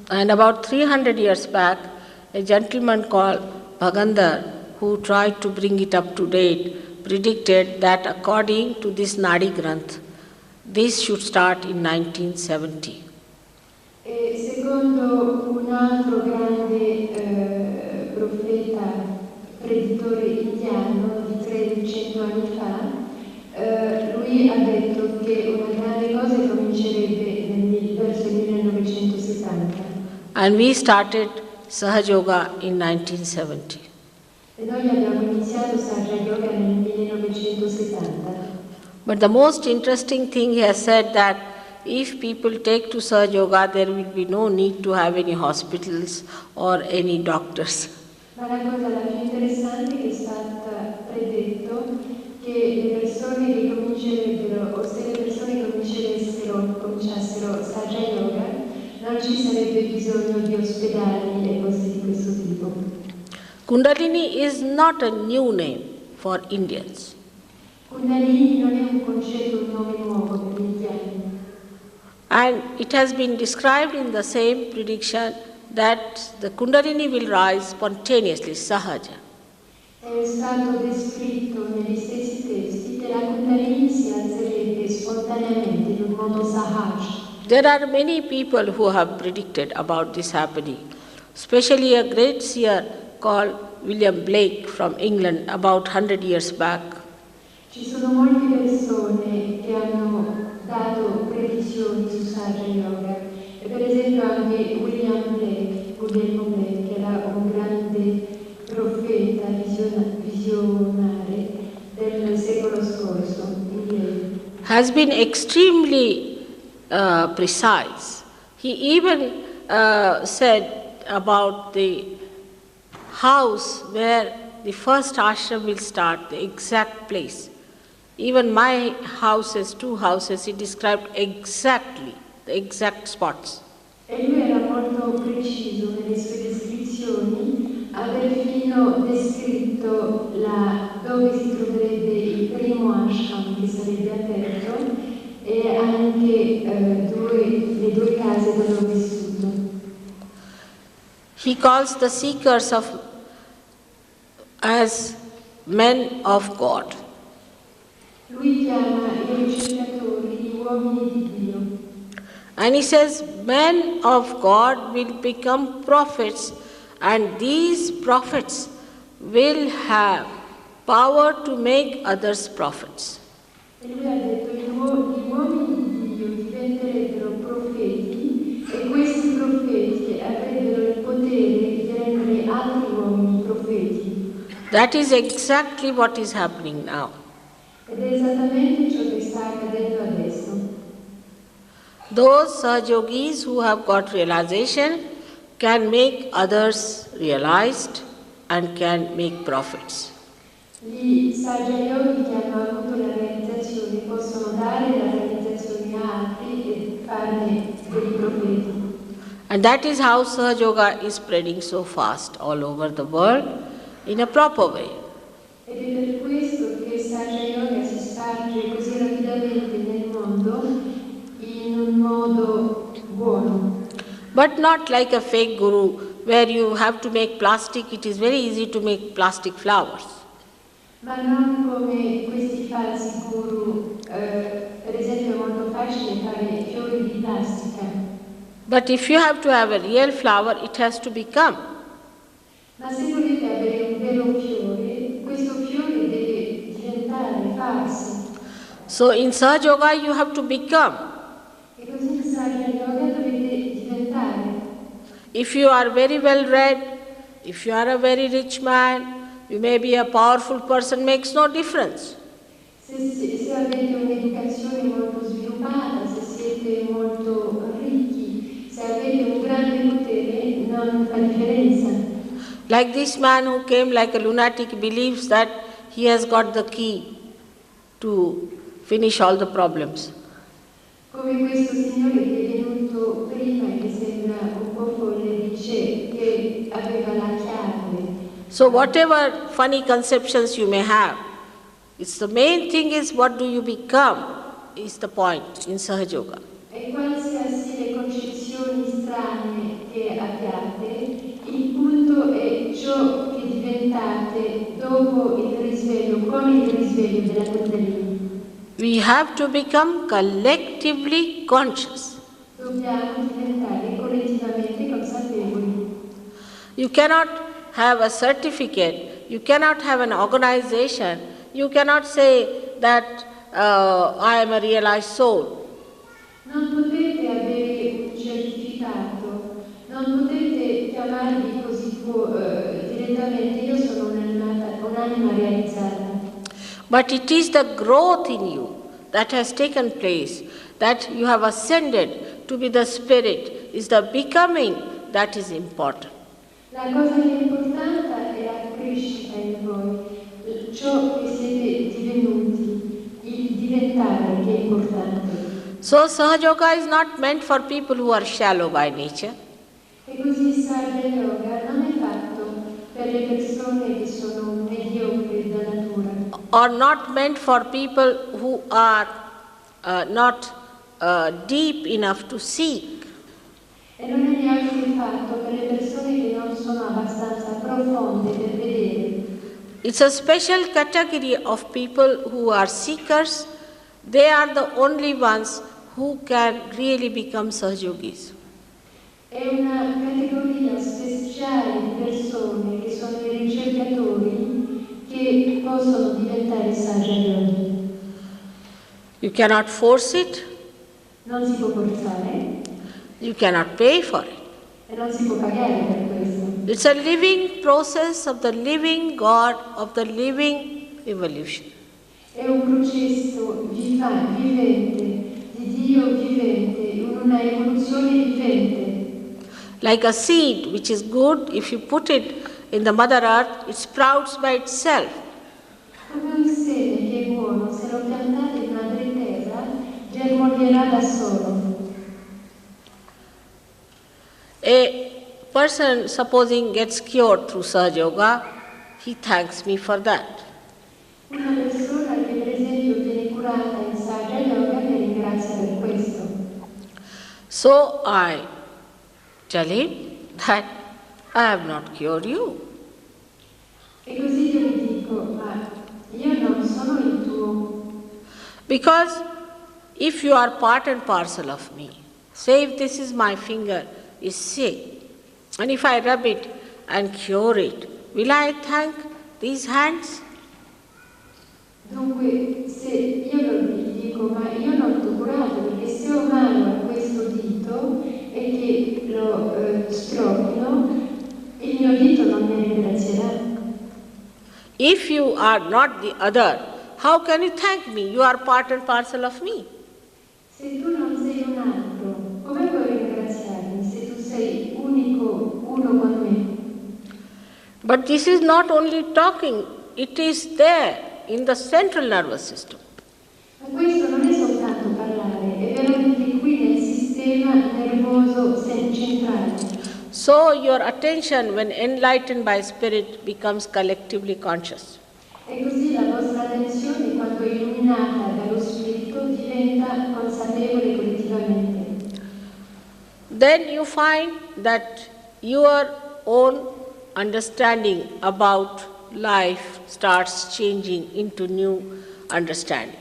[SPEAKER 3] And about 300 years back, a gentleman called Bhagandar, who tried to bring it up to date, predicted that according to this Nadi Granth, this should start in 1970.
[SPEAKER 4] E secondo un altro grande profeta, preditore indiano di 300 anni fa, lui ha detto che una grande cosa comincerebbe verso il 1970.
[SPEAKER 3] And we started SahajaYoga in 1970.
[SPEAKER 4] E noi abbiamo iniziato SahajaYoga nel 1970.
[SPEAKER 3] But the most interesting thing he has said that if people take to SahajaYoga, there will be no need to have any hospitals or any doctors.
[SPEAKER 4] Ma la cosa la più interessante che è stata predetto che le persone che comincerebbero, o se le persone cominciassero SahajaYoga, non ci sarebbe bisogno di ospedali e cose di questo tipo.
[SPEAKER 3] Kundalini is not a new name for Indians.
[SPEAKER 4] Kundalini non è un concetto, un nome nuovo per gli indiani.
[SPEAKER 3] And it has been described in the same prediction that the Kundalini will rise spontaneously, sahaja.
[SPEAKER 4] È stato descritto negli stessi testi che la Kundalini si alzerebbe spontaneamente in un modo sahaja.
[SPEAKER 3] There are many people who have predicted about this happening, especially a great seer called William Blake from England about 100 years back.
[SPEAKER 4] Ci sono molte persone che hanno dato previsioni su SahajaYoga e per esempio anche William Blake, che era un grande profeta visionario del secolo scorso, inglese.
[SPEAKER 3] Has been extremely precise. He even said about the house where the first ashram will start, the exact place. Even my houses, 2 houses, he described exactly the exact spots.
[SPEAKER 4] E lui era molto preciso nelle sue descrizioni, ha perfino descritto dove si troverebbe il primo ashram che sarebbe aperto e anche le 2 case dove ho vissuto.
[SPEAKER 3] He calls the seekers as men of God.
[SPEAKER 4] Lui chiama i ricercatori gli uomini di Dio.
[SPEAKER 3] And he says, men of God will become prophets, and these prophets will have power to make others prophets.
[SPEAKER 4] E lui ha detto che gli uomini di Dio diventerebbero profeti e questi profeti avrebbero il potere di rendere altri uomini profeti.
[SPEAKER 3] That is exactly what is happening now.
[SPEAKER 4] Ed è esattamente ciò che sta accadendo adesso.
[SPEAKER 3] Those Sahajogis who have got realization can make others realized and can make profits.
[SPEAKER 4] Gli SahajaYogi che hanno avuto la realizzazione possono dare la realizzazione a altri e farne dei profeti.
[SPEAKER 3] And that is how SahajaYoga is spreading so fast all over the world in a proper way.
[SPEAKER 4] Ed è per questo che SahajaYoga si sparge così rapidamente nel mondo in un modo buono.
[SPEAKER 3] But not like a fake guru where you have to make plastic, it is very easy to make plastic flowers.
[SPEAKER 4] Ma non come questi falsi guru, per esempio è molto facile fare fiori di plastica.
[SPEAKER 3] But if you have to have a real flower, it has to become.
[SPEAKER 4] Ma se volete avere un vero fiore, questo fiore deve diventare, farsi.
[SPEAKER 3] So in SahajaYoga you have to become.
[SPEAKER 4] E così in SahajaYoga dovete diventare.
[SPEAKER 3] If you are very well read, if you are a very rich man, you may be a powerful person, makes no difference.
[SPEAKER 4] Se avete un'educazione molto sviluppata, se siete molto ricchi, se avete un grande potere, non fa differenza.
[SPEAKER 3] Like this man who came like a lunatic believes that he has got the key to finish all the problems.
[SPEAKER 4] Come questo signore che è venuto prima e che sembra un po' folle, dice che aveva la chiave.
[SPEAKER 3] So whatever funny conceptions you may have, it's the main thing is what do you become is the point in SahajaYoga.
[SPEAKER 4] E qualsiasi le concezioni strane che abbiate, il punto è ciò che diventate dopo il risveglio, con il risveglio della Kundalini.
[SPEAKER 3] We have to become collectively conscious.
[SPEAKER 4] Dobbiamo diventare collettivamente consapevoli.
[SPEAKER 3] You cannot have a certificate, you cannot have an organization, you cannot say that I am a realized soul.
[SPEAKER 4] Non potete avere un certificato, non potete chiamarvi così direttamente, io sono un'anima realizzata.
[SPEAKER 3] But it is the growth in you, that has taken place, that you have ascended to be the spirit, is the becoming that is important.
[SPEAKER 4] La cosa che è importante è la crescita in voi, ciò che siete divenuti, il diventare che è importante.
[SPEAKER 3] So SahajaYoga is not meant for people who are shallow by nature.
[SPEAKER 4] E così SahajaYoga non è fatto per le persone che sono mediocri da natura.
[SPEAKER 3] Or not meant for people who are not deep enough to seek.
[SPEAKER 4] E non è neanche fatto per le persone che non sono abbastanza profonde per vedere.
[SPEAKER 3] It's a special category of people who are seekers. They are the only ones who can really become Sahajogis.
[SPEAKER 4] È una categoria speciale di persone che sono i ricercatori che possono diventare SahajaYogi.
[SPEAKER 3] You cannot force it.
[SPEAKER 4] Non si può forzare
[SPEAKER 3] You cannot pay for it.
[SPEAKER 4] e non si può pagare per questo.
[SPEAKER 3] It's a living process of the living God, of the living evolution.
[SPEAKER 4] È un processo vivente, di Dio vivente, una evoluzione vivente.
[SPEAKER 3] Like a seed which is good, if you put it in the Mother Earth, it sprouts by itself.
[SPEAKER 4] Come un seme che è buono, se lo piantate in madre terra, germoglierà da solo.
[SPEAKER 3] A person, supposing, gets cured through SahajaYoga, he thanks me for that.
[SPEAKER 4] Una persona che per esempio viene curata in SahajaYoga mi ringrazia per questo.
[SPEAKER 3] So I tell him that I have not cured you.
[SPEAKER 4] E così io gli dico, ma io non sono il tuo.
[SPEAKER 3] Because if you are part and parcel of me, say if this is my finger is sick, and if I rub it and cure it, will I thank these hands?
[SPEAKER 4] Dunque, se io gli dico, ma io non ti ho curato perché se ho mano a questo dito e che lo stroppino, il mio dito non mi ringrazierà.
[SPEAKER 3] If you are not the other, how can you thank me? You are part and parcel of me.
[SPEAKER 4] Se tu non sei un altro, come puoi ringraziarmi se tu sei unico, uno con me?
[SPEAKER 3] But this is not only talking, it is there in the central nervous system.
[SPEAKER 4] Ma questo non è soltanto parlare, è veramente qui nel sistema nervoso centrale.
[SPEAKER 3] So your attention, when enlightened by spirit, becomes collectively conscious.
[SPEAKER 4] E così la vostra attenzione, quando è illuminata dallo spirito, diventa consapevole collettivamente.
[SPEAKER 3] Then you find that your own understanding about life starts changing into new understanding.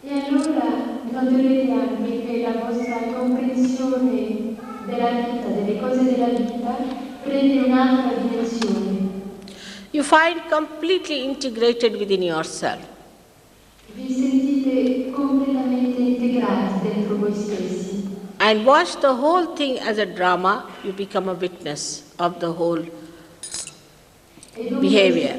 [SPEAKER 4] E allora noterete anche che la vostra comprensione della vita, delle cose della vita, prende un'altra dimensione.
[SPEAKER 3] You find completely integrated within yourself.
[SPEAKER 4] Vi sentite completamente integrati dentro voi stessi.
[SPEAKER 3] And watch the whole thing as a drama, you become a witness of the whole behavior.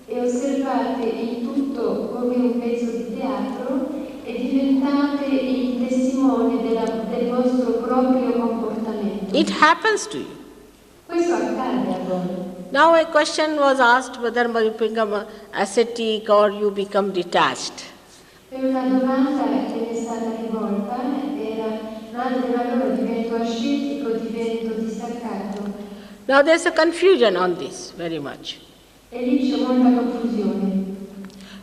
[SPEAKER 4] E osservate il tutto come un pezzo di teatro e diventate il testimone del vostro proprio comportamento.
[SPEAKER 3] It happens to you.
[SPEAKER 4] Questo accade a voi.
[SPEAKER 3] Now a question was asked whether you become ascetic or you become detached.
[SPEAKER 4] E una domanda che mi è stata rivolta era, madre, ma allora divento ascetico, divento distaccato?
[SPEAKER 3] Now there's a confusion on this very much.
[SPEAKER 4] E lì c'è molta confusione.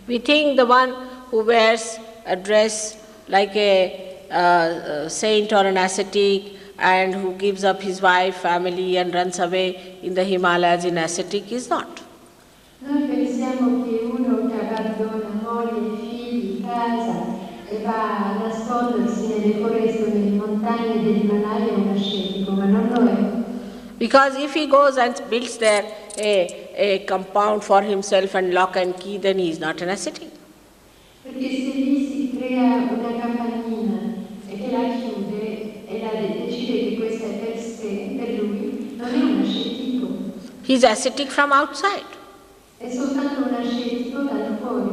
[SPEAKER 3] We think the one who wears a dress like a saint or an ascetic and who gives up his wife, family and runs away in the Himalayas in ascetic is not.
[SPEAKER 4] Noi pensiamo che uno che abbandona moglie, figli, casa e va a nascondersi nelle foreste o nelle montagne dell'Himalaya è un ascetico, ma non lo è.
[SPEAKER 3] Because if he goes and builds there a compound for himself and lock and key, then he is not an ascetic.
[SPEAKER 4] Perché se lì si crea una capanina e che la chiude e decide che questa è per sé, per lui, non è un ascetico.
[SPEAKER 3] He is ascetic from outside.
[SPEAKER 4] È soltanto un ascetico dal fuori.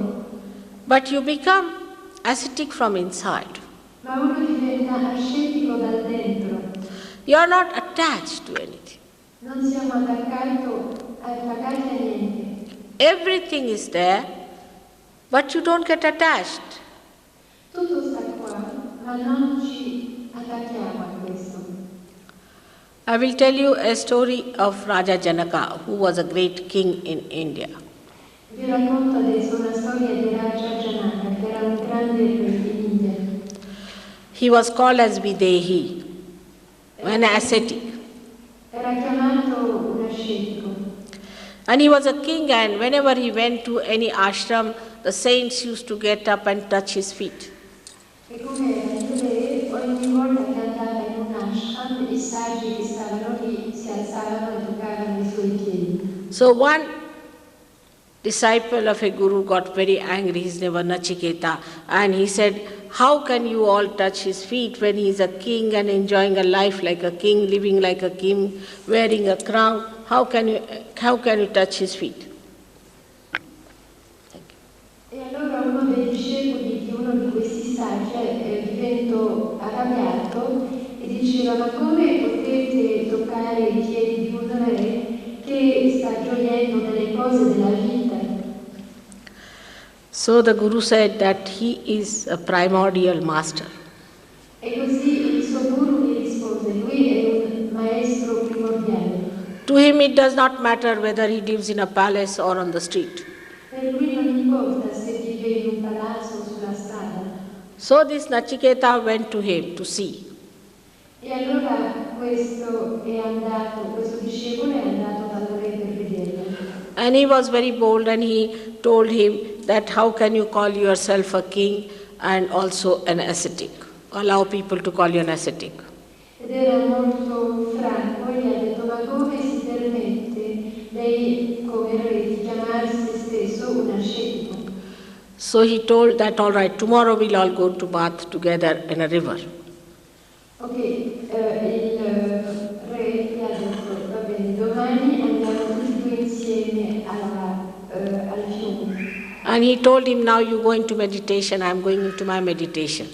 [SPEAKER 3] But you become ascetic from inside.
[SPEAKER 4] Ma uno diventa ascetico dal dentro.
[SPEAKER 3] You are not attached to anything.
[SPEAKER 4] Non siamo attaccati a niente.
[SPEAKER 3] Everything is there, but you don't get attached.
[SPEAKER 4] Tutto sta qua, ma non ci attacchiamo a questo.
[SPEAKER 3] I will tell you a story of Raja Janaka, who was a great king in India.
[SPEAKER 4] Vi racconto adesso una storia di Raja Janaka, che era un grande re in India.
[SPEAKER 3] He was called as Videhi, an ascetic.
[SPEAKER 4] Era chiamato un ascetico.
[SPEAKER 3] And he was a king, and whenever he went to any ashram, the saints used to get up and touch his feet.
[SPEAKER 4] E come era il re, ogni volta che andava in un ashram, i saggi che stavano lì si alzavano e toccavano i suoi piedi.
[SPEAKER 3] So one disciple of a guru got very angry, his name was Nachiketa, and he said, how can you all touch his feet when he is a king and enjoying a life like a king, living like a king, wearing a crown? How can you touch his feet?
[SPEAKER 4] E allora uno dei discepoli di uno di questi saggi diventò arrabbiato e diceva: ma come potete toccare i piedi di un re che sta gioiendo delle cose della vita?
[SPEAKER 3] So the Guru said that he is a primordial master.
[SPEAKER 4] E così il suo guru gli rispose: lui è un maestro primordiale.
[SPEAKER 3] To him it does not matter whether he lives in a palace or on the street.
[SPEAKER 4] Per lui non importa se vive in un palazzo o sulla strada.
[SPEAKER 3] So this Nachiketa went to him to see.
[SPEAKER 4] E allora questo discepolo è andato dal re per vederlo.
[SPEAKER 3] And he was very bold, and he told him that how can you call yourself a king and also an ascetic? Allow people to call you an ascetic.
[SPEAKER 4] Ed era molto franco e gli ha detto: ma come si permette lei come re di chiamare se stesso un ascetico?
[SPEAKER 3] So he told that, all right, tomorrow we'll all go to bath together in a river.
[SPEAKER 4] Ok, il re gli ha detto: va bene, domani andiamo tutti due insieme al fiume.
[SPEAKER 3] And he told him, now you go into meditation, I'm going into my meditation.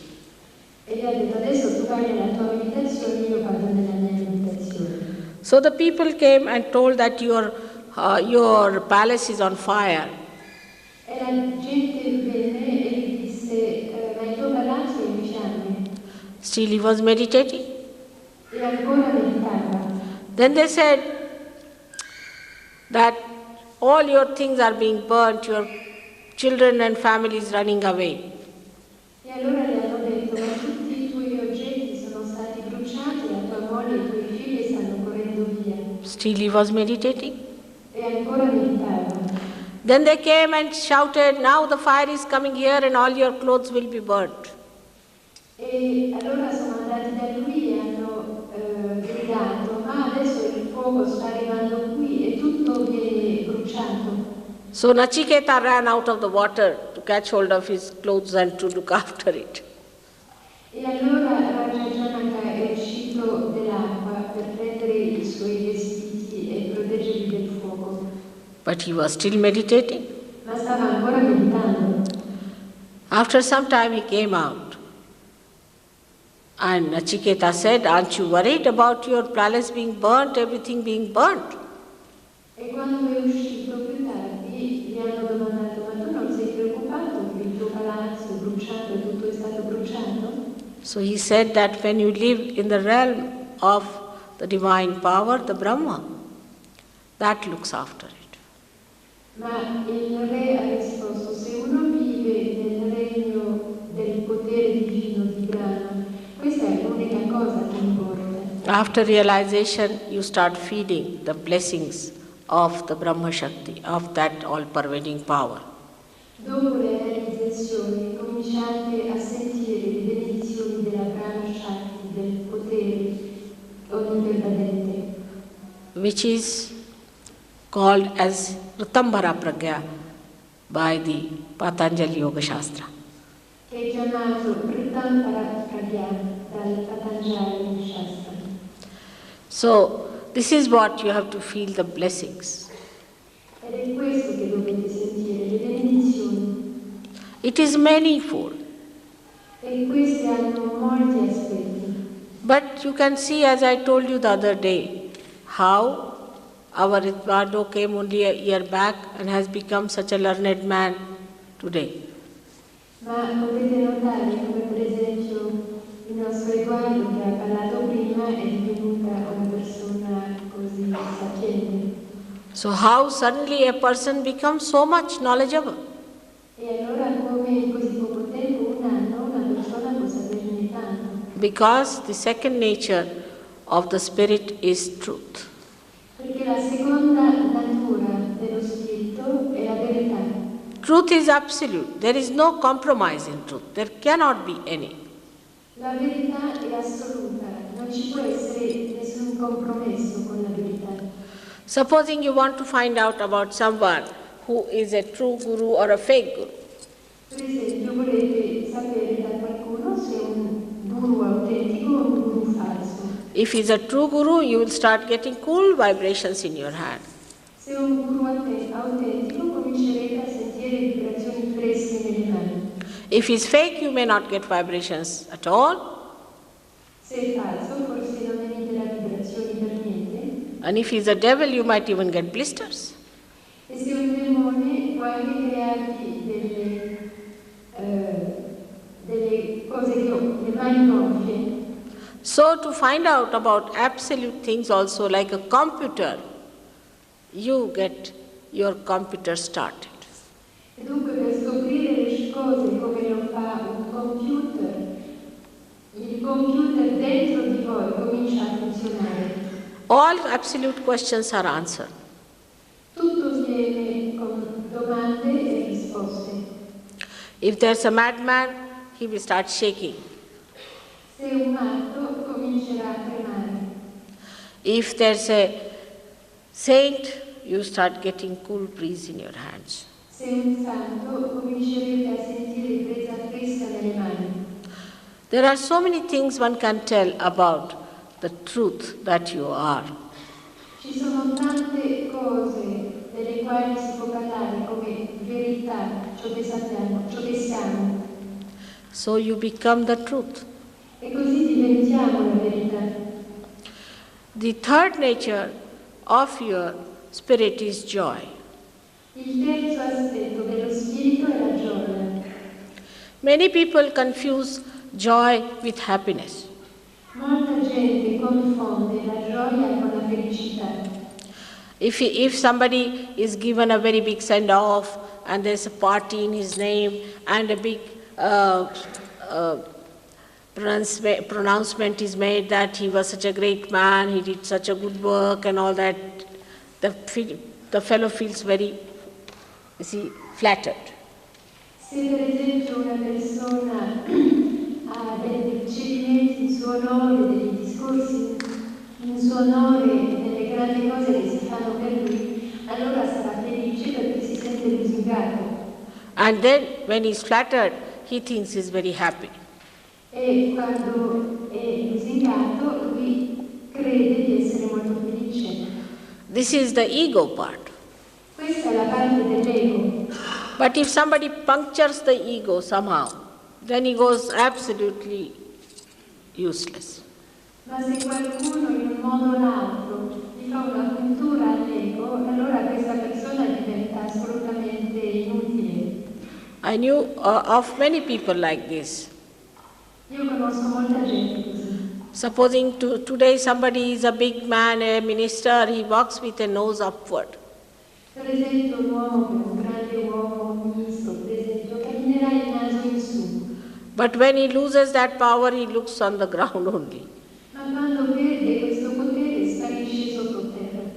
[SPEAKER 4] E gli ha detto: adesso tu vai nella tua meditazione, io vado nella mia meditazione.
[SPEAKER 3] So the people came and told that your palace is on fire.
[SPEAKER 4] E la gente venne e gli disse: ma il tuo palazzo è in fiamme.
[SPEAKER 3] Still he was meditating.
[SPEAKER 4] E ancora meditava.
[SPEAKER 3] Then they said that all your things are being burnt, your children and families running away.
[SPEAKER 4] E allora gli hanno detto: ma tutti i tuoi oggetti sono stati bruciati, la tua moglie e i tuoi figli stanno correndo via.
[SPEAKER 3] Still he was meditating.
[SPEAKER 4] E ancora meditava.
[SPEAKER 3] Then they came and shouted, now the fire is coming here and all your clothes will be burnt.
[SPEAKER 4] E allora sono andati da lui e hanno gridato: ma adesso il fuoco sta arrivando qui e tutto viene bruciato.
[SPEAKER 3] So Nachiketa ran out of the water to catch hold of his clothes and to look after it.
[SPEAKER 4] E allora Raja Janaka è uscito dell'acqua per prendere i suoi vestiti e proteggerli del fuoco.
[SPEAKER 3] But he was still meditating.
[SPEAKER 4] Ma stava ancora meditando.
[SPEAKER 3] After some time he came out. And Nachiketa said, aren't you worried about your palace being burnt, everything being burnt?
[SPEAKER 4] E quando è uscito più tardi gli hanno domandato: ma tu non sei preoccupato che il tuo palazzo è bruciato e tutto è stato bruciato?
[SPEAKER 3] So he said that when you live in the realm of the divine power, the Brahma, that looks after it.
[SPEAKER 4] Ma il re ha risposto: se uno vive nel regno del potere divino di Brahma, questa è l'unica cosa che importa.
[SPEAKER 3] After realization, you start feeling the blessings of the Brahma Shakti, of that all-pervading power.
[SPEAKER 4] Dopo la realizzazione cominciate a sentire le benedizioni della Brahma Shakti, del potere onnipervadente,
[SPEAKER 3] which is called as Ritambhara Pragya by the Patanjali Yoga Shastra.
[SPEAKER 4] che è chiamato Ritambhara Pragya dal Patanjali Shastra.
[SPEAKER 3] So, this is what you have to feel, the blessings.
[SPEAKER 4] Ed è questo che dovete sentire, le benedizioni.
[SPEAKER 3] It is manifold.
[SPEAKER 4] e questi hanno molti aspetti.
[SPEAKER 3] But you can see, as I told you the other day, how our Eduardo came only a year back and has become such a learned man today.
[SPEAKER 4] Ma potete notare come per esempio il nostro Edoardo che ha parlato prima è divenuta una persona così sapiente.
[SPEAKER 3] So how suddenly a person becomes so much knowledgeable?
[SPEAKER 4] E allora come in così poco tempo, un anno, una persona può saperne tanto?
[SPEAKER 3] Because the second nature of the spirit is truth.
[SPEAKER 4] Perché la seconda natura dello spirito è la verità.
[SPEAKER 3] Truth is absolute. There is no compromise in truth. There cannot be any.
[SPEAKER 4] La verità è assoluta, non ci può essere nessun compromesso con la verità.
[SPEAKER 3] Supposing you want to find out about someone who is a true guru or a fake guru.
[SPEAKER 4] Per esempio, volete sapere da qualcuno se è un guru autentico o un guru falso.
[SPEAKER 3] If he is a true guru, you will start getting cool vibrations in your hand.
[SPEAKER 4] Se è un guru autentico, comincerete a sentire vibrazioni fresche nelle mani.
[SPEAKER 3] If he is fake, you may not get vibrations at all.
[SPEAKER 4] Se è falso, forse non emite la vibrazione per niente.
[SPEAKER 3] And if he is a devil, you might even get blisters.
[SPEAKER 4] E se è un demone, può anche crearvi delle cose le mani gonfie.
[SPEAKER 3] So to find out about absolute things also, like a computer, you get your computer started.
[SPEAKER 4] E dunque per scoprire le cose come lo fa un computer, il computer dentro di voi comincia a funzionare.
[SPEAKER 3] All absolute questions are answered.
[SPEAKER 4] Tutto viene con domande e risposte.
[SPEAKER 3] If there's a madman, he will start shaking.
[SPEAKER 4] Se un matto comincerà a tremare.
[SPEAKER 3] If there's a saint, you start getting cool breeze in your hands.
[SPEAKER 4] Se un santo comincerete a sentire brezza fresca nelle mani.
[SPEAKER 3] There are so many things one can tell about the truth that you are.
[SPEAKER 4] Ci sono tante cose delle quali si può parlare come verità, ciò che sappiamo, ciò che siamo.
[SPEAKER 3] So you become the truth.
[SPEAKER 4] E così diventiamo la verità.
[SPEAKER 3] The third nature of your spirit is joy.
[SPEAKER 4] Il terzo aspetto dello spirito è la gioia.
[SPEAKER 3] Many people confuse joy with happiness.
[SPEAKER 4] Molta gente confonde la gioia con la felicità.
[SPEAKER 3] If somebody is given a very big send-off and there's a party in his name and a big pronouncement is made that he was such a great man, he did such a good work and all that, the fellow feels very, flattered.
[SPEAKER 4] Se per esempio una persona ha dei ricevimenti in suo onore, dei discorsi in suo onore, delle grandi cose che si fanno per lui, allora sarà felice perché si sente lusingato.
[SPEAKER 3] And then when he's flattered, he thinks he's very happy.
[SPEAKER 4] E quando è lusingato, lui crede di essere molto felice.
[SPEAKER 3] This is the ego part.
[SPEAKER 4] Questa è la parte dell'ego.
[SPEAKER 3] But if somebody punctures the ego somehow, then he goes absolutely useless.
[SPEAKER 4] Ma se qualcuno in un modo o l'altro gli fa una puntura all'ego, allora questa persona diventa assolutamente inutile.
[SPEAKER 3] I knew of many people like this.
[SPEAKER 4] Io conosco molta gente così.
[SPEAKER 3] Supposing today somebody is a big man, a minister, he walks with a nose upward.
[SPEAKER 4] Per esempio un uomo che è un grande uomo ministro, per esempio, camminerà il naso in su.
[SPEAKER 3] But when he loses that power, he looks on the ground only.
[SPEAKER 4] Ma quando perde questo potere sparisce sottoterra.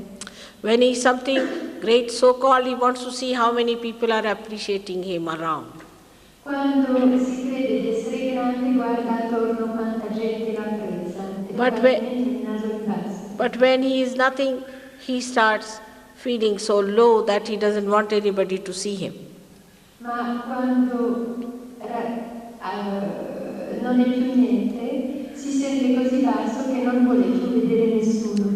[SPEAKER 3] When he is something great, so-called, he wants to see how many people are appreciating him around.
[SPEAKER 4] Quando si crede di essere grande, guarda attorno quanta gente lo apprezza, e probabilmente il naso in basso.
[SPEAKER 3] But when he is nothing, he starts feeling so low that he doesn't want anybody to see him.
[SPEAKER 4] Ma quando non è più niente, si sente così basso che non vuole più vedere nessuno.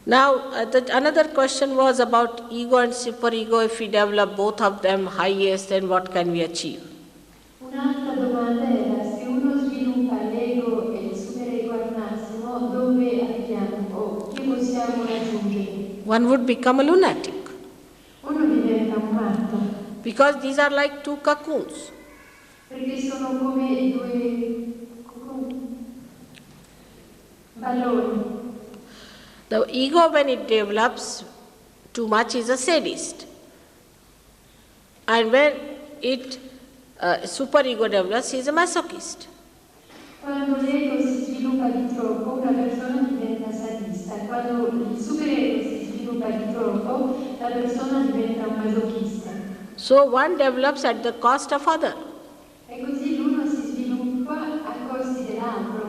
[SPEAKER 3] Now, another question was about ego and superego. If we develop both of them highest, then what can we achieve?
[SPEAKER 4] Un'altra domanda è
[SPEAKER 3] one would become a lunatic.
[SPEAKER 4] Uno diventa un matto,
[SPEAKER 3] Because these are like two cocoons.
[SPEAKER 4] perché sono come due balloni.
[SPEAKER 3] The ego, when it develops too much, is a sadist. And when it superego develops, he is a masochist.
[SPEAKER 4] Quando l'ego si sviluppa di troppo, una persona diventa sadista. Quando il superego si sviluppa di troppo, la persona diventa un masochista.
[SPEAKER 3] So one develops at the cost of other.
[SPEAKER 4] E così l'uno si sviluppa a costi dell'altro.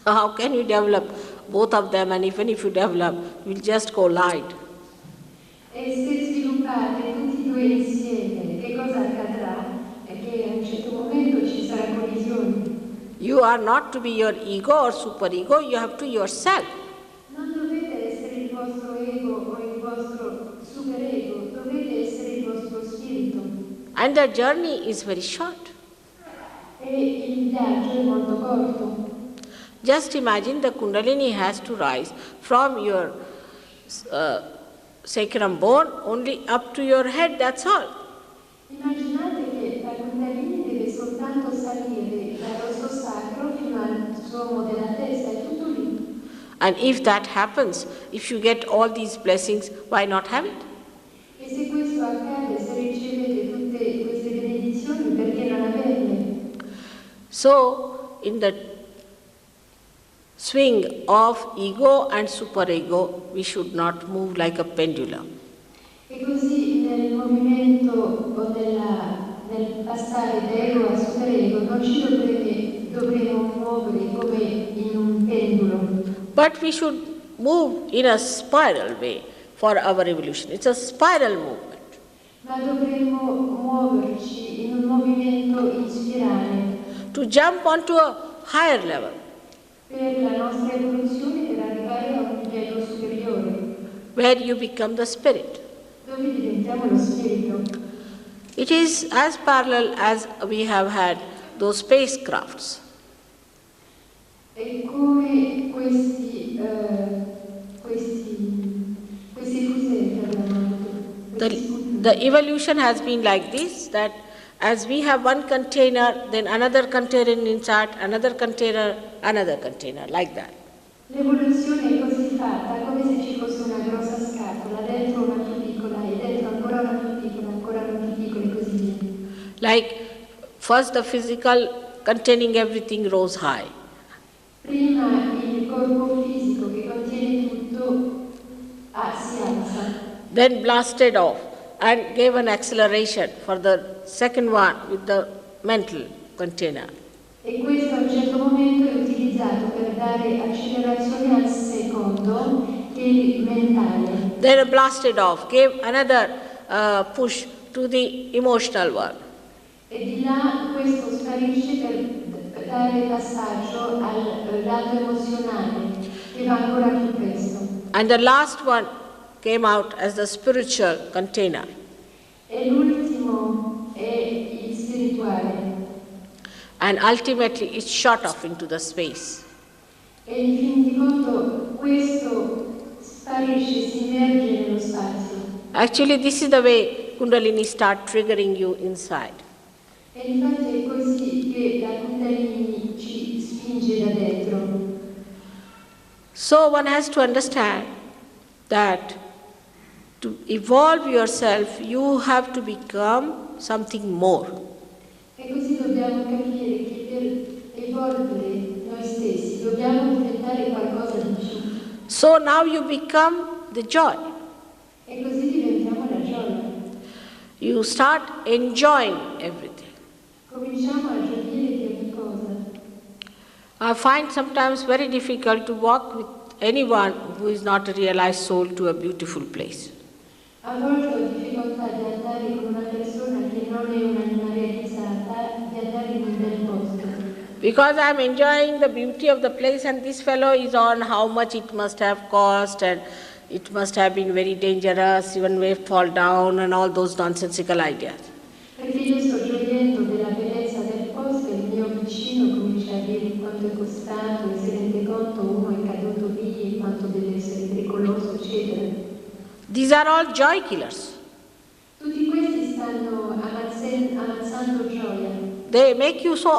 [SPEAKER 3] So how can you develop both of them, and even if you develop, you will just collide.
[SPEAKER 4] E se sviluppate tutti e due insieme, che cosa accadrà? È che a un certo momento ci sarà collisione.
[SPEAKER 3] You are not to be your ego or superego, you have to yourself.
[SPEAKER 4] Non dovete essere il vostro ego o il vostro superego, dovete essere il vostro spirito.
[SPEAKER 3] And the journey is very short.
[SPEAKER 4] E il viaggio è molto corto.
[SPEAKER 3] Just imagine the Kundalini has to rise from your sacrum bone only up to your head, that's all.
[SPEAKER 4] Immaginate che la Kundalini deve soltanto salire dall'osso sacro fino al sommo della testa, è tutto lì.
[SPEAKER 3] And if that happens, if you get all these blessings, why not have it?
[SPEAKER 4] E se questo accade, se ricevete tutte queste benedizioni, perché non averle?
[SPEAKER 3] So, in the swing of ego and superego, we should not move like a pendulum.
[SPEAKER 4] E così nel movimento o nel passare da ego a superego non ci dovremo muovere come in un pendolo.
[SPEAKER 3] But we should move in a spiral way for our evolution. It's a spiral movement.
[SPEAKER 4] Ma dovremmo muoverci in un movimento in spirale
[SPEAKER 3] To jump onto a higher level,
[SPEAKER 4] per la nostra evoluzione, per arrivare a un livello superiore,
[SPEAKER 3] where you become the spirit.
[SPEAKER 4] dove diventiamo lo spirito.
[SPEAKER 3] It is as parallel as we have had those spacecrafts.
[SPEAKER 4] E come questi fuseli che abbiamo avuto.
[SPEAKER 3] The evolution has been like this, that as we have one container, then another container inside, another container, like that.
[SPEAKER 4] L'evoluzione è così fatta, come se ci fosse una grossa scatola, dentro una più piccola e dentro ancora una più piccola, ancora una più piccola e così via.
[SPEAKER 3] Like first the physical containing everything rose high.
[SPEAKER 4] Prima il corpo fisico che contiene tutto si alza,
[SPEAKER 3] Then blasted off and gave an acceleration for the second one with the mental container.
[SPEAKER 4] e questo a un certo momento è utilizzato per dare accelerazione al secondo, che è il mentale.
[SPEAKER 3] Then blasted off, gave another push to the emotional one.
[SPEAKER 4] E di là questo sparisce per dare passaggio al lato emozionale, che va ancora più presto.
[SPEAKER 3] And the last one came out as the spiritual container.
[SPEAKER 4] E l'ultimo è il spirituale.
[SPEAKER 3] And ultimately it shot off into the space.
[SPEAKER 4] E in fin di conto questo sparisce, si immerge nello spazio.
[SPEAKER 3] Actually, this is the way Kundalini start triggering you inside.
[SPEAKER 4] E infatti è così che la Kundalini ci spinge da dentro.
[SPEAKER 3] So one has to understand that to evolve yourself, you have to become something more.
[SPEAKER 4] E così dobbiamo capire che per evolvere noi stessi dobbiamo diventare qualcosa di più.
[SPEAKER 3] So now you become the joy.
[SPEAKER 4] E così diventiamo la gioia.
[SPEAKER 3] You start enjoying everything.
[SPEAKER 4] Cominciamo a gioire di ogni cosa.
[SPEAKER 3] I find sometimes very difficult to walk with anyone who is not a realized soul to a beautiful place.
[SPEAKER 4] A volte ho difficoltà di andare con una persona che non è un'anima realizzata, di andare in un bel posto.
[SPEAKER 3] Because I am enjoying the beauty of the place and this fellow is on how much it must have cost and it must have been very dangerous, even may fall down and all those nonsensical ideas.
[SPEAKER 4] Perché io sto gioiendo della bellezza del posto e il mio vicino comincia a dire quanto è costato e si rende conto uno è caduto lì e quanto deve essere pericoloso, eccetera.
[SPEAKER 3] These are all joy killers.
[SPEAKER 4] Tutti questi stanno ammazzando gioia,
[SPEAKER 3] They make you so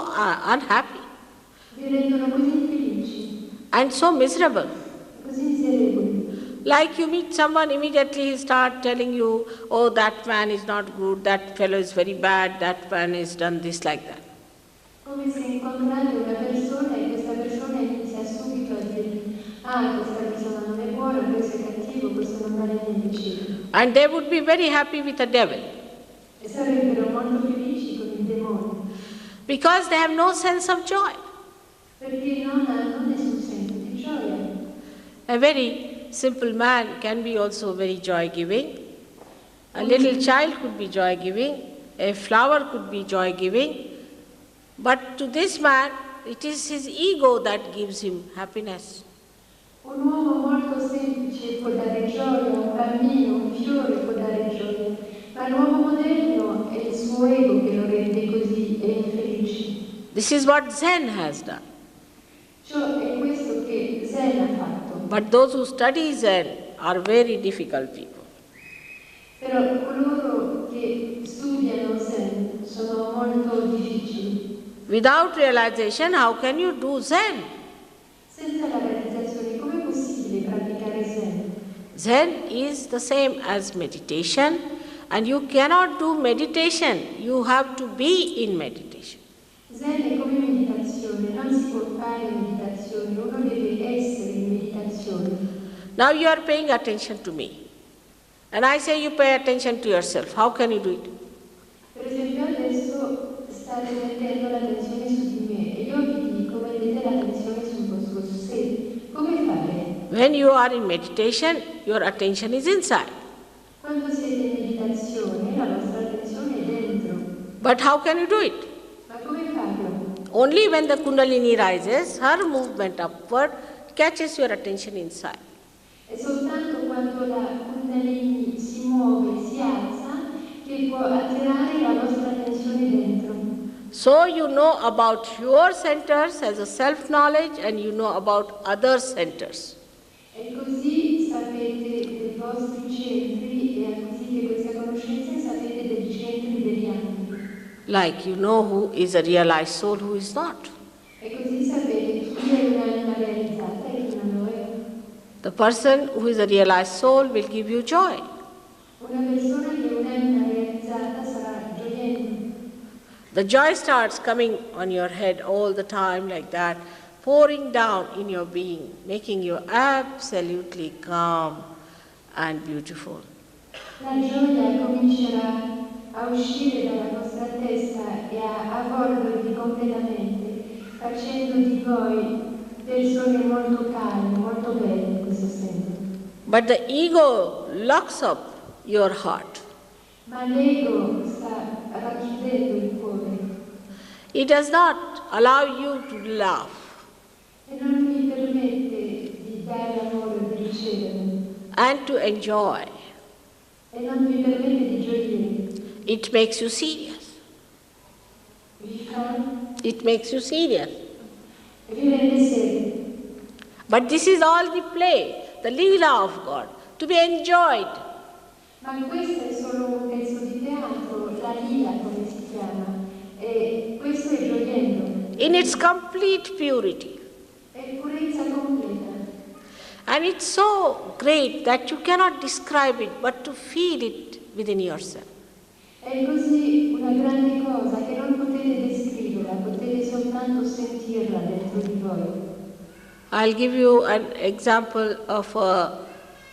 [SPEAKER 3] unhappy
[SPEAKER 4] vi rendono così infelici,
[SPEAKER 3] and so miserable.
[SPEAKER 4] così miserevoli.
[SPEAKER 3] Like you meet someone, immediately he start telling you, oh, that man is not good, that fellow is very bad, that man has done this, like that.
[SPEAKER 4] Come se incontrate una persona e questa persona inizia subito a dirgli questa persona non è buona, questo è cattivo, questo non vale niente, eccetera.
[SPEAKER 3] And they would be very happy with the devil
[SPEAKER 4] E sarebbero molto felici con il demonio,
[SPEAKER 3] because they have no sense of joy.
[SPEAKER 4] perché non hanno nessun senso di gioia.
[SPEAKER 3] A very simple man can be also very joy-giving. A little child could be joy-giving. A flower could be joy-giving. But to this man, it is his ego that gives him happiness.
[SPEAKER 4] Un uomo molto semplice può dare gioia, un bambino, un fiore può dare gioia, ma l'uomo moderno è il suo ego che lo rende così infelice.
[SPEAKER 3] This is what Zen has done.
[SPEAKER 4] Ciò è questo che Zen ha fatto.
[SPEAKER 3] But those who study Zen are very difficult people.
[SPEAKER 4] Però coloro che studiano Zen sono molto difficili.
[SPEAKER 3] Without realization, how can you do Zen?
[SPEAKER 4] Senza la realizzazione, com'è possibile praticare Zen?
[SPEAKER 3] Zen is the same as meditation, and you cannot do meditation, you have to be in meditation.
[SPEAKER 4] Zen è come meditazione, non si può fare meditazione, uno deve essere in meditazione.
[SPEAKER 3] Now you are paying attention to me, and I say you pay attention to yourself. How can you do it?
[SPEAKER 4] Per esempio adesso state mettendo l'attenzione su di me e io vi dico mettete l'attenzione sul vostro sé. Come fare?
[SPEAKER 3] When you are in meditation, your attention is inside.
[SPEAKER 4] Quando siete in meditazione la vostra attenzione è dentro.
[SPEAKER 3] But how can you do it?
[SPEAKER 4] Ma come farlo?
[SPEAKER 3] Only when the Kundalini rises, her movement upward catches your attention inside.
[SPEAKER 4] È soltanto quando la Kundalini si muove, si alza, che può attirare la vostra attenzione dentro.
[SPEAKER 3] So you know about your centers as a self-knowledge and you know about other centers.
[SPEAKER 4] E così sapete dei vostri centri e acquisite questa conoscenza e sapete dei centri degli altri.
[SPEAKER 3] Like you know who is a realized soul, who is not.
[SPEAKER 4] E così sapete chi è un'anima realizzata e chi non lo è.
[SPEAKER 3] The person who is a realized soul will give you joy.
[SPEAKER 4] Una persona che è un'anima realizzata sarà gioiente.
[SPEAKER 3] The joy starts coming on your head all the time like that, pouring down in your being, making you absolutely calm and beautiful.
[SPEAKER 4] La gioia comincerà a uscire dalla vostra testa e a avvolgervi completamente, facendo di voi persone molto calme, molto belle in questo senso.
[SPEAKER 3] But the ego locks up your heart.
[SPEAKER 4] Ma l'ego sta racchiudendo il cuore
[SPEAKER 3] It does not allow you to laugh
[SPEAKER 4] e non vi permette di dare amore o di ricevere
[SPEAKER 3] and to enjoy.
[SPEAKER 4] e non vi permette di gioire.
[SPEAKER 3] It makes you serious.
[SPEAKER 4] Vi fa
[SPEAKER 3] It makes you serious.
[SPEAKER 4] e vi rende seri.
[SPEAKER 3] But this is all the play, the Leela of God, to be enjoyed.
[SPEAKER 4] Ma questo è solo un pezzo di teatro, la lila come si chiama, e questo è gioiendo,
[SPEAKER 3] In its complete purity.
[SPEAKER 4] è purezza completa.
[SPEAKER 3] And it's so great that you cannot describe it, but to feel it within yourself.
[SPEAKER 4] È così una grande cosa che non potete descriverla, potete soltanto sentirla dentro di voi.
[SPEAKER 3] I'll give you an example of her.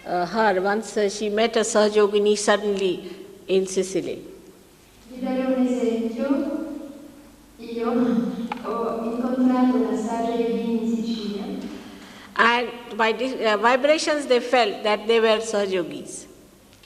[SPEAKER 3] Once she met a SahajaYogini suddenly in Sicily.
[SPEAKER 4] Vi darò un esempio. Io ho incontrato una SahajaYogini in Sicilia
[SPEAKER 3] And by vibrations they felt that they were Sahajogis.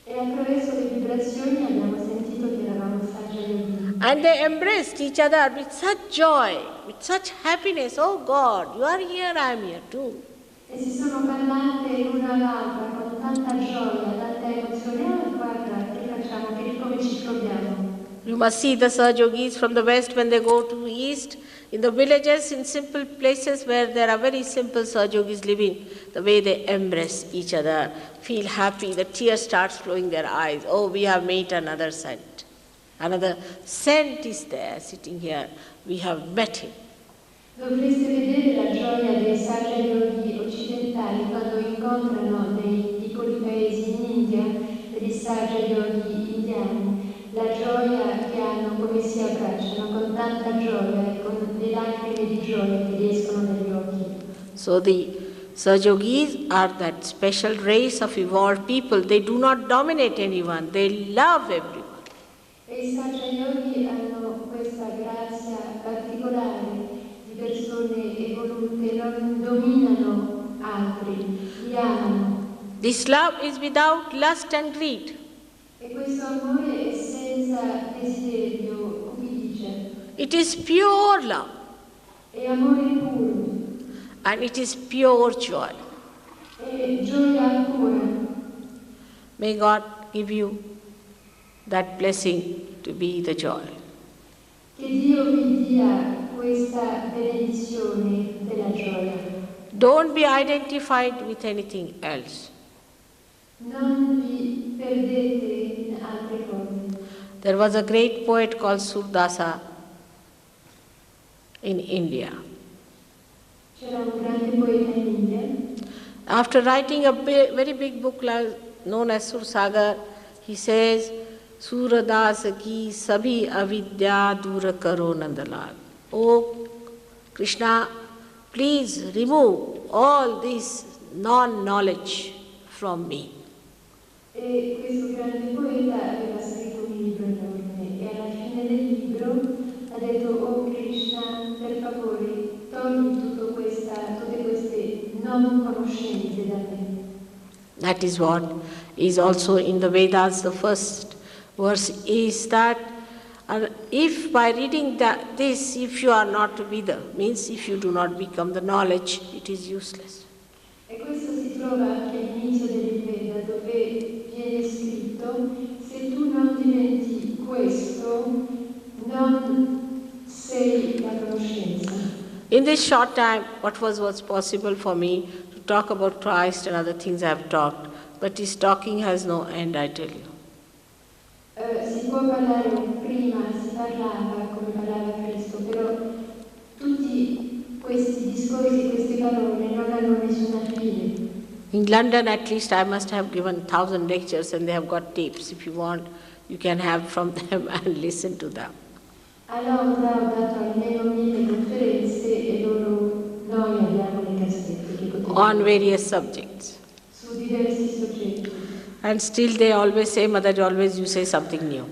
[SPEAKER 4] e attraverso le vibrazioni abbiamo sentito che eravamo SahajaYogini.
[SPEAKER 3] And they embraced each other with such joy, with such happiness. Oh God, you are here, I am here too.
[SPEAKER 4] E si sono parlate l'una all'altra con tanta gioia, tanta emozione. Guarda, che facciamo? Che come ci troviamo?
[SPEAKER 3] You must see the Sahajogis from the west when they go to east. In the villages, in simple places where there are very simple Sahajogis living, the way they embrace each other, feel happy, the tears starts flowing their eyes. Oh, we have made another saint. Another saint is there sitting here. We have met him.
[SPEAKER 4] Dovreste vedere la gioia dei SahajaYogi occidentali quando incontrano nei piccoli paesi in India degli SahajaYogi indiani. La gioia che hanno, come si abbracciano con tanta gioia e con le lacrime di gioia che gli escono dagli occhi.
[SPEAKER 3] So the Sahajogis are that special race of evolved people. They do not dominate anyone. They love everyone.
[SPEAKER 4] E i SahajaYogi hanno questa grazia particolare di persone evolute, non dominano altri, li amano.
[SPEAKER 3] This love is without lust and greed.
[SPEAKER 4] E questo amore è senza desiderio, cupidigia.
[SPEAKER 3] It is pure love.
[SPEAKER 4] È amore puro.
[SPEAKER 3] And it is pure joy.
[SPEAKER 4] È gioia pura.
[SPEAKER 3] May God give you that blessing to be the joy.
[SPEAKER 4] Che Dio vi dia questa benedizione della gioia.
[SPEAKER 3] Don't be identified with anything else.
[SPEAKER 4] Non vi perdete in altre cose.
[SPEAKER 3] There was a great poet called Surdasa in India.
[SPEAKER 4] C'era un grande poeta in India.
[SPEAKER 3] After writing a very big book known as Sursagar, he says, Suradasa ki sabhi avidya dura karo Nandalal. Oh Krishna, please remove all this non-knowledge from me.
[SPEAKER 4] E questo grande poeta aveva scritto un libro enorme e alla fine del libro ha detto: oh Krishna, per favore, togli tutte queste non conoscenze da me.
[SPEAKER 3] That is what is also in the Vedas. The first verse is that if by reading this, if you are not Vida, means if you do not become the knowledge, it is useless.
[SPEAKER 4] E questo si trova anche all'inizio del Veda, dove viene scritto: se tu non diventi questo, non sei la conoscenza.
[SPEAKER 3] In this short time, what was possible for me to talk about Christ and other things I have talked, but this talking has no end, I tell you.
[SPEAKER 4] Si può parlare prima, si parlava come parlava Cristo, però tutti questi discorsi, queste parole non hanno nessuna fine.
[SPEAKER 3] In London, at least, I must have given 1,000 lectures, and they have got tapes. If you want, you can have from them and listen to them.
[SPEAKER 4] A Londra ho dato almeno 1000 conferenze e noi abbiamo le cassette che potete
[SPEAKER 3] On various subjects.
[SPEAKER 4] su diversi soggetti.
[SPEAKER 3] And still they always say, Mother, always you say something new.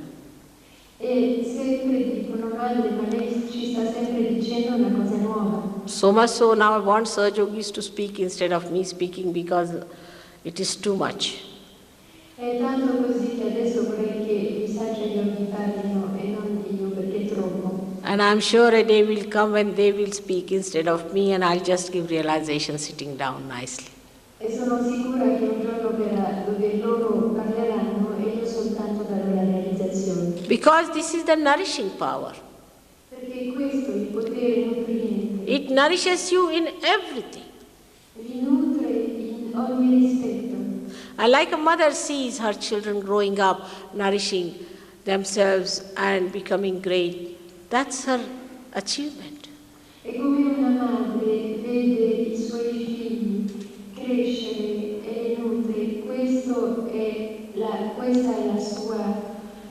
[SPEAKER 4] E sempre dicono: madre, ma lei ci sta sempre dicendo una cosa nuova.
[SPEAKER 3] So much so now I want Sahajogis to speak instead of me speaking because it is too much.
[SPEAKER 4] È tanto così che adesso vorrei che i SahajaYogi parlino e non io, perché è troppo.
[SPEAKER 3] And I'm sure a day will come when they will speak instead of me, and I'll just give realization sitting down nicely.
[SPEAKER 4] E sono sicura che un giorno verrà dove loro parleranno e io soltanto darò la realizzazione.
[SPEAKER 3] Because this is the nourishing power.
[SPEAKER 4] Perché questo è il potere nutriente.
[SPEAKER 3] It nourishes you in everything.
[SPEAKER 4] Vi nutre in ogni rispetto.
[SPEAKER 3] And like a mother sees her children growing up, nourishing themselves and becoming great, that's her achievement.
[SPEAKER 4] E come una madre vede i suoi figli crescere e li nutre, questa è il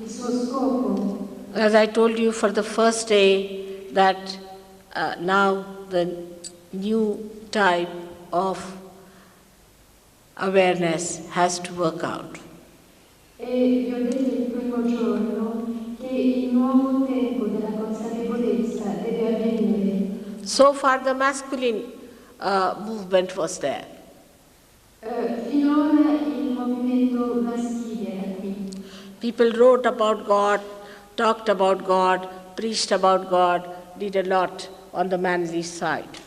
[SPEAKER 4] suo scopo.
[SPEAKER 3] As I told you for the first day, that now the new type of awareness has to work out.
[SPEAKER 4] E vi ho detto il primo giorno che il nuovo tempo della consapevolezza deve avvenire.
[SPEAKER 3] So far the masculine movement was there.
[SPEAKER 4] Finora il movimento maschile era qui.
[SPEAKER 3] People wrote about God, talked about God, preached about God, did a lot on the manly side.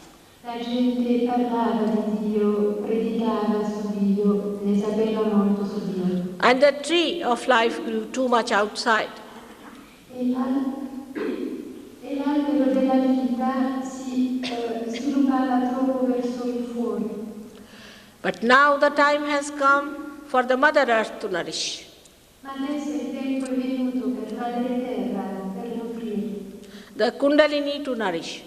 [SPEAKER 4] La gente parlava di Dio, predicava su Dio, ne sapeva molto su Dio.
[SPEAKER 3] And the tree of life grew too much outside.
[SPEAKER 4] E l'albero della vita l'umanità si sviluppava troppo verso il fuori.
[SPEAKER 3] But now the time has come for the Mother Earth to nourish.
[SPEAKER 4] Ma adesso il tempo è venuto per Madre Terra, per nutrire.
[SPEAKER 3] The Kundalini to nourish.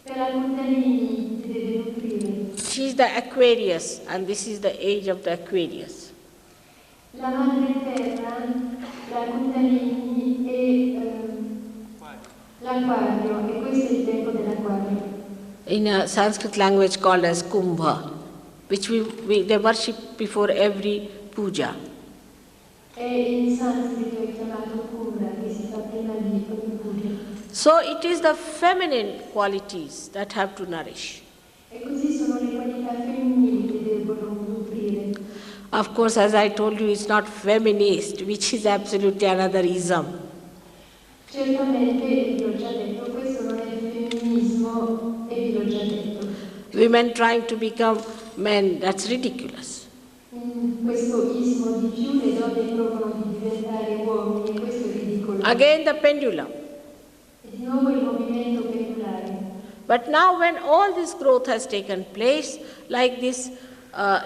[SPEAKER 4] Per la Kundalini si deve nutrire.
[SPEAKER 3] She is the Aquarius, and this is the age of the Aquarius.
[SPEAKER 4] La Madre Terra, la Kundalini e l'Aquario, e questo è il tempo dell'Aquario.
[SPEAKER 3] In a Sanskrit language called as Kumbha, which they worship before every puja.
[SPEAKER 4] E in sanscrito è chiamato Kumbha, che si fa prima di ogni puja.
[SPEAKER 3] So it is the feminine qualities that have to nourish.
[SPEAKER 4] E così sono le qualità femminili che devono nutrire.
[SPEAKER 3] Of course, as I told you, it's not feminist, which is absolutely another ism.
[SPEAKER 4] Certamente, vi ho già detto, questo non è il femminismo, e vi l'ho già detto.
[SPEAKER 3] Women trying to become men, that's ridiculous.
[SPEAKER 4] In questo ismo di più le donne provano di diventare uomini, e questo è ridicolo.
[SPEAKER 3] Again the pendulum.
[SPEAKER 4] E di nuovo il movimento pendolare.
[SPEAKER 3] But now when all this growth has taken place, like this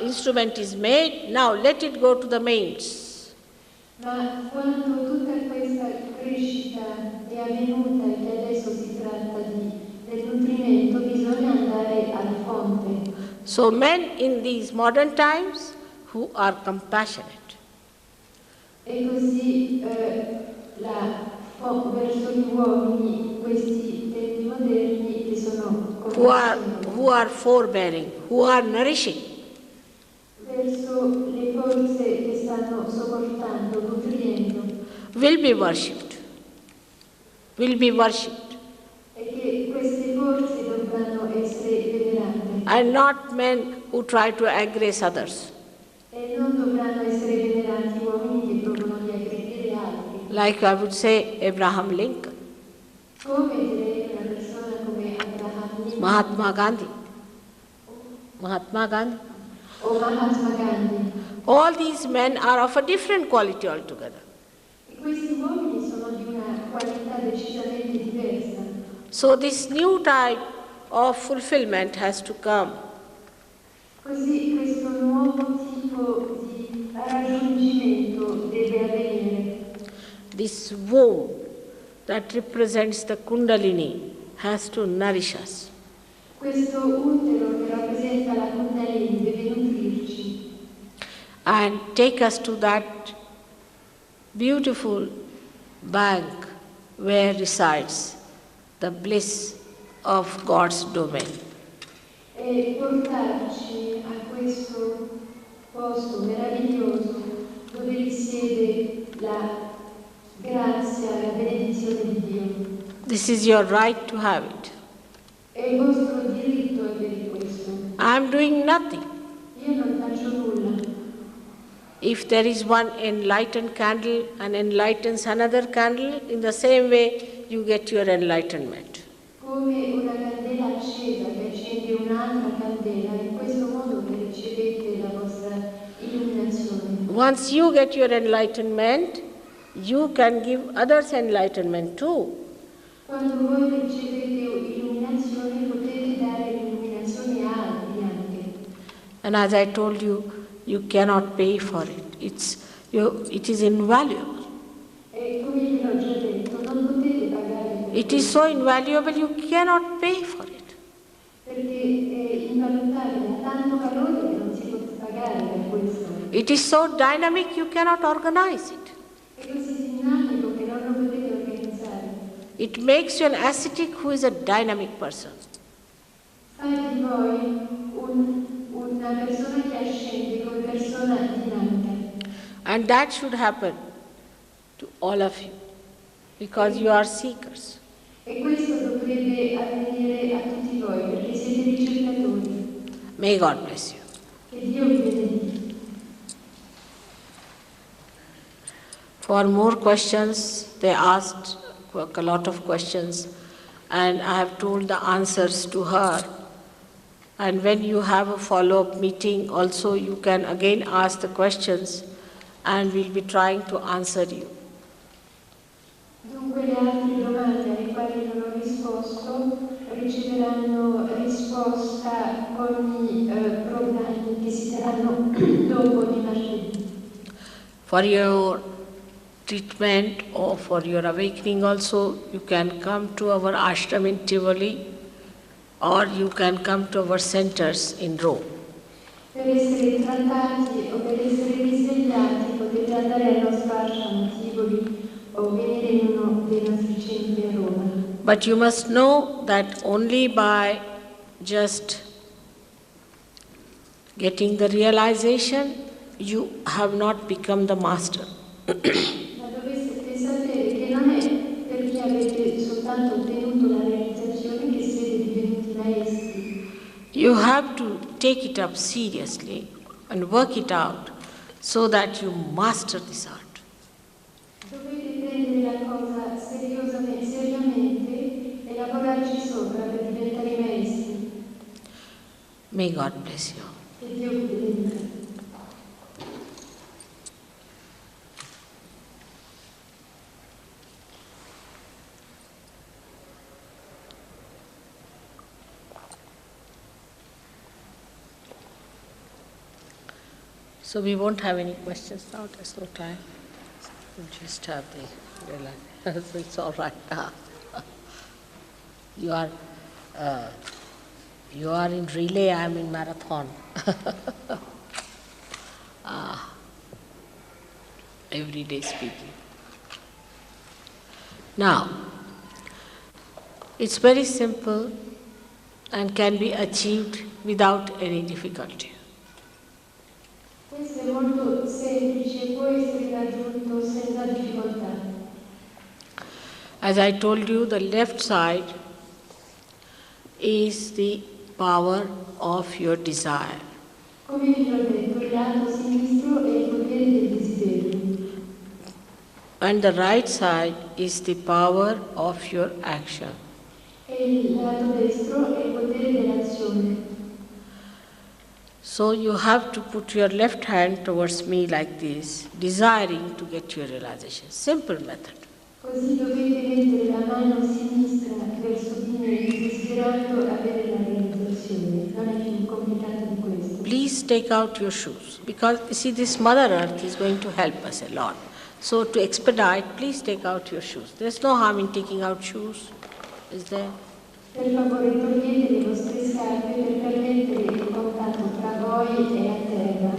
[SPEAKER 3] instrument is made, now let it go to the mains.
[SPEAKER 4] Ma quando tutta questa crescita è avvenuta e che adesso si tratta del nutrimento, bisogna andare alla fonte.
[SPEAKER 3] So men in these modern times who are compassionate,
[SPEAKER 4] E così verso gli uomini in questi tempi moderni che sono
[SPEAKER 3] who are forbearing, who are nourishing,
[SPEAKER 4] verso le forze che stanno sopportando, nutriendo,
[SPEAKER 3] will be worshipped. Will be worshipped.
[SPEAKER 4] e che queste forze dovranno essere venerate.
[SPEAKER 3] And not men who try to aggress others.
[SPEAKER 4] E non dovranno essere venerati uomini che provano di aggredire altri.
[SPEAKER 3] Like I would say Abraham Lincoln,
[SPEAKER 4] Come direi una persona come Abraham Lincoln
[SPEAKER 3] Mahatma Gandhi,
[SPEAKER 4] o Mahatma Gandhi.
[SPEAKER 3] all these men are of a different quality altogether.
[SPEAKER 4] E questi uomini sono di una qualità decisamente diversa.
[SPEAKER 3] So this new type of fulfillment has to come.
[SPEAKER 4] Così questo nuovo tipo di raggiungimento deve avvenire.
[SPEAKER 3] This womb that represents the Kundalini has to nourish us.
[SPEAKER 4] Questo utero che rappresenta la Kundalini deve nutrirci
[SPEAKER 3] And take us to that beautiful bank where resides the bliss of God's domain.
[SPEAKER 4] e portarci a questo posto meraviglioso dove risiede la grazia, la benedizione di Dio.
[SPEAKER 3] This is your right to have it.
[SPEAKER 4] È il vostro diritto avere questo.
[SPEAKER 3] I am doing nothing.
[SPEAKER 4] Io non faccio nulla.
[SPEAKER 3] If there is one enlightened candle and enlightens another candle, in the same way you get your enlightenment.
[SPEAKER 4] Come una candela accesa che accende un'altra candela, in questo modo che ricevete la vostra illuminazione.
[SPEAKER 3] Once you get your enlightenment, you can give others enlightenment too.
[SPEAKER 4] Quando voi ricevete illuminazione potete dare l'illuminazione a altri anche.
[SPEAKER 3] And as I told you, you cannot pay for it. It is invaluable.
[SPEAKER 4] E come vi ho già detto, non potete pagare per
[SPEAKER 3] It is so invaluable you cannot pay for it.
[SPEAKER 4] perché è invalutabile, ha tanto valore che non si può pagare per questo.
[SPEAKER 3] It is so dynamic you cannot organize it.
[SPEAKER 4] È così dinamico che non lo potete organizzare.
[SPEAKER 3] It makes you an ascetic who is a dynamic person.
[SPEAKER 4] Fa di voi una persona che ascende come persona dinamica.
[SPEAKER 3] And that should happen to all of you because you are seekers.
[SPEAKER 4] E questo dovrebbe avvenire a tutti voi perché siete ricercatori.
[SPEAKER 3] May God bless you.
[SPEAKER 4] Che Dio vi benedica.
[SPEAKER 3] For more questions, they asked a lot of questions, and I have told the answers to her. And when you have a follow-up meeting, also you can again ask the questions, and we'll be trying to answer you.
[SPEAKER 4] Dunque le altre domande alle quali non ho risposto dopo di martedì.
[SPEAKER 3] For your treatment or for your awakening also, you can come to our ashram in Tivoli or you can come to our centers in Rome.
[SPEAKER 4] Per essere trattati o per essere risvegliati potete andare al nostro ashram a Tivoli o venire in uno dei nostri centri a Roma.
[SPEAKER 3] But you must know that only by just getting the realization, you have not become the master.
[SPEAKER 4] Ma dovete sapere che non è perché avete soltanto ottenuto la realizzazione che siete divenuti maestri.
[SPEAKER 3] You have to take it up seriously and work it out so that you master this art.
[SPEAKER 4] Dovete prendere la cosa seriamente e lavorarci sopra per diventare maestri.
[SPEAKER 3] May God bless you.
[SPEAKER 4] Che Dio vi benedica.
[SPEAKER 3] So we won't have any questions now, there's no time. We'll just have the realization. So it's all right. You are in relay, I am in marathon. Every day speaking. Now, it's very simple and can be achieved without any difficulty.
[SPEAKER 4] Questo è molto semplice e può essere raggiunto senza difficoltà.
[SPEAKER 3] As I told you, the left side is the power of your desire.
[SPEAKER 4] Come vi ho detto, il lato sinistro è il potere del desiderio
[SPEAKER 3] And the right side is the power of your action.
[SPEAKER 4] e il lato destro è il potere dell'azione.
[SPEAKER 3] So you have to put your left hand towards me like this, desiring to get your realization. Simple method.
[SPEAKER 4] Così dovete mettere la mano sinistra verso di me, desiderando avere la realizzazione. Non è più complicato di questo.
[SPEAKER 3] Please take out your shoes, because you see, this Mother Earth is going to help us a lot. So to expedite, please take out your shoes. There's no harm in taking out shoes, is there?
[SPEAKER 4] Per favore togliete le vostre scarpe per permettere il contatto tra voi e la terra.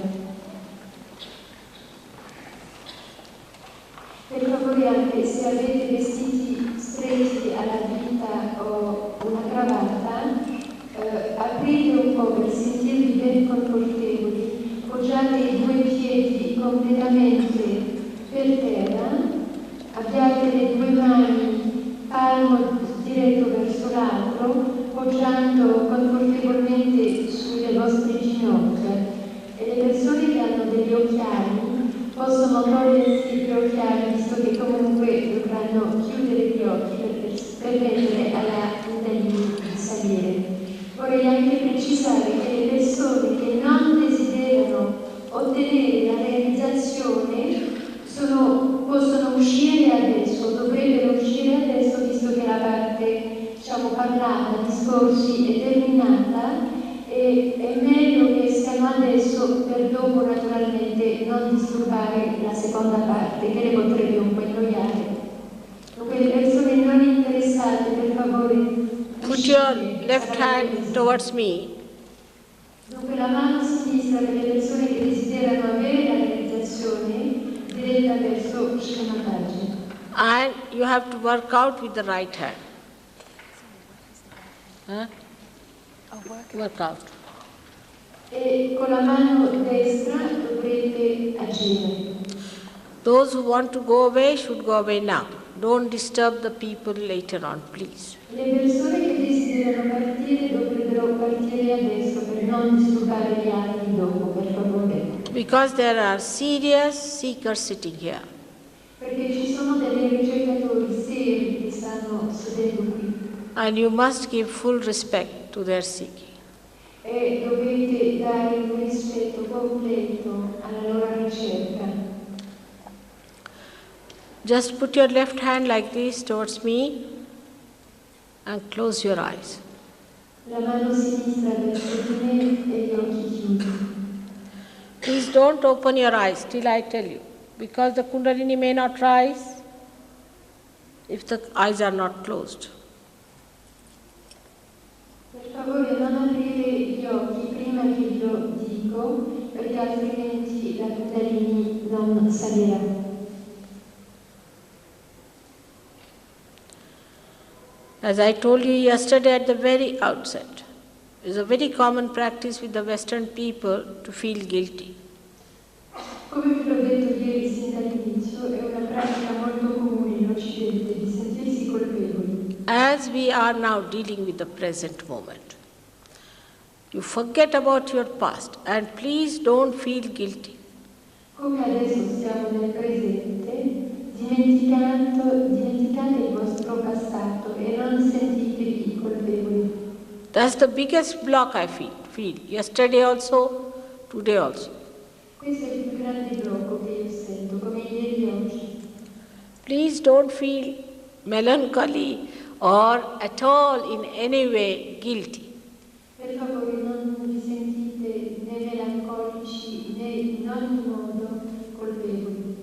[SPEAKER 4] Per favore anche se avete vestiti stretti alla vita o una cravatta, aprite un po' per sentirvi ben confortevoli, poggiate i due piedi completamente per terra, abbiate le due mani palmo diretto verso l'altro, poggiando confortevolmente sulle vostre ginocchia e le persone che hanno degli occhiali possono togliersi gli occhiali visto che comunque dovranno chiudere gli occhi per permettere alla Kundalini di salire. Vorrei anche precisare che le persone che non desiderano ottenere la realizzazione possono uscire adesso, dovrebbero uscire adesso visto che la parte parlata, discorsi è terminata e è meglio che escano adesso per dopo naturalmente non disturbare la seconda parte che le potrebbe un po' annoiare. Dunque le persone non interessate per favore
[SPEAKER 3] Put your left hand towards me.
[SPEAKER 4] Dunque la mano sinistra per le persone che desiderano avere la realizzazione diretta verso Shemataji.
[SPEAKER 3] And you have to work out with the right hand. Work out.
[SPEAKER 4] E con la mano destra dovrete agire.
[SPEAKER 3] Those who want to go away should go away now. Don't disturb the people later on, please.
[SPEAKER 4] Le persone che desiderano partire dovrebbero partire adesso per non disturbare gli altri dopo, per favore.
[SPEAKER 3] Because there are serious seekers sitting here.
[SPEAKER 4] Perché ci sono dei ricercatori seri che stanno sedendo qui.
[SPEAKER 3] And you must give full respect to their seeking.
[SPEAKER 4] E dovete dare un rispetto completo alla loro ricerca.
[SPEAKER 3] Just put your left hand like this towards me and close your eyes.
[SPEAKER 4] La mano sinistra verso di me e gli occhi chiusi.
[SPEAKER 3] Please don't open your eyes till I tell you, because the Kundalini may not rise if the eyes are not closed.
[SPEAKER 4] Per favore non aprire gli occhi prima che io dico, perché altrimenti la Kundalini non salirà.
[SPEAKER 3] As I told you yesterday at the very outset, it is a very common practice with the Western people to feel guilty.
[SPEAKER 4] Come vi l'ho detto ieri sin dall'inizio, è una pratica molto comune in Occidente di sentirsi colpevoli.
[SPEAKER 3] As we are now dealing with the present moment, you forget about your past and please don't feel guilty.
[SPEAKER 4] Come adesso siamo nel presente, dimenticate il vostro passato e non sentitevi colpevoli.
[SPEAKER 3] That's the biggest block I feel. Yesterday also, today also.
[SPEAKER 4] Questo è il più grande blocco che io sento, come ieri e oggi.
[SPEAKER 3] Please don't feel melancholy or at all in any way guilty.
[SPEAKER 4] Per favore non vi sentite né melancolici né in ogni modo colpevoli.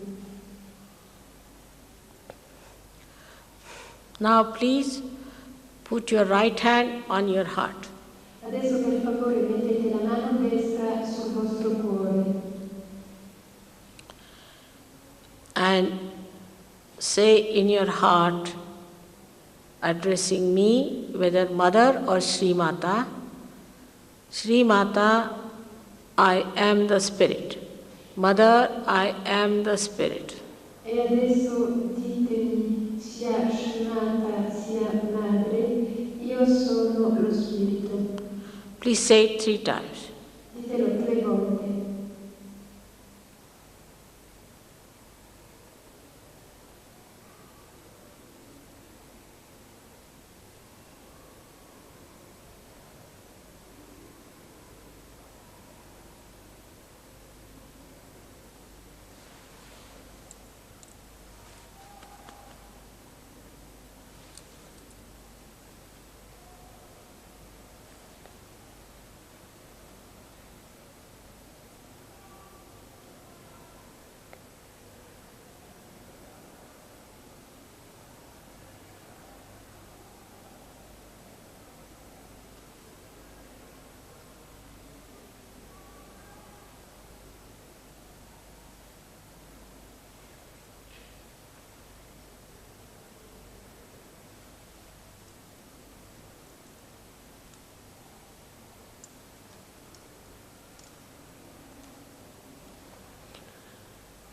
[SPEAKER 3] Now please put your right hand on your heart.
[SPEAKER 4] Adesso per favore mettete la mano destra sul vostro cuore
[SPEAKER 3] And say in your heart, addressing me, whether Mother or Sri Mata, I am the Spirit. Mother, I am the Spirit.
[SPEAKER 4] e adesso ditemi sia Srimata sia Madre, io sono lo Spirito.
[SPEAKER 3] Please say it 3 times.
[SPEAKER 4] Ditelo 3 volte.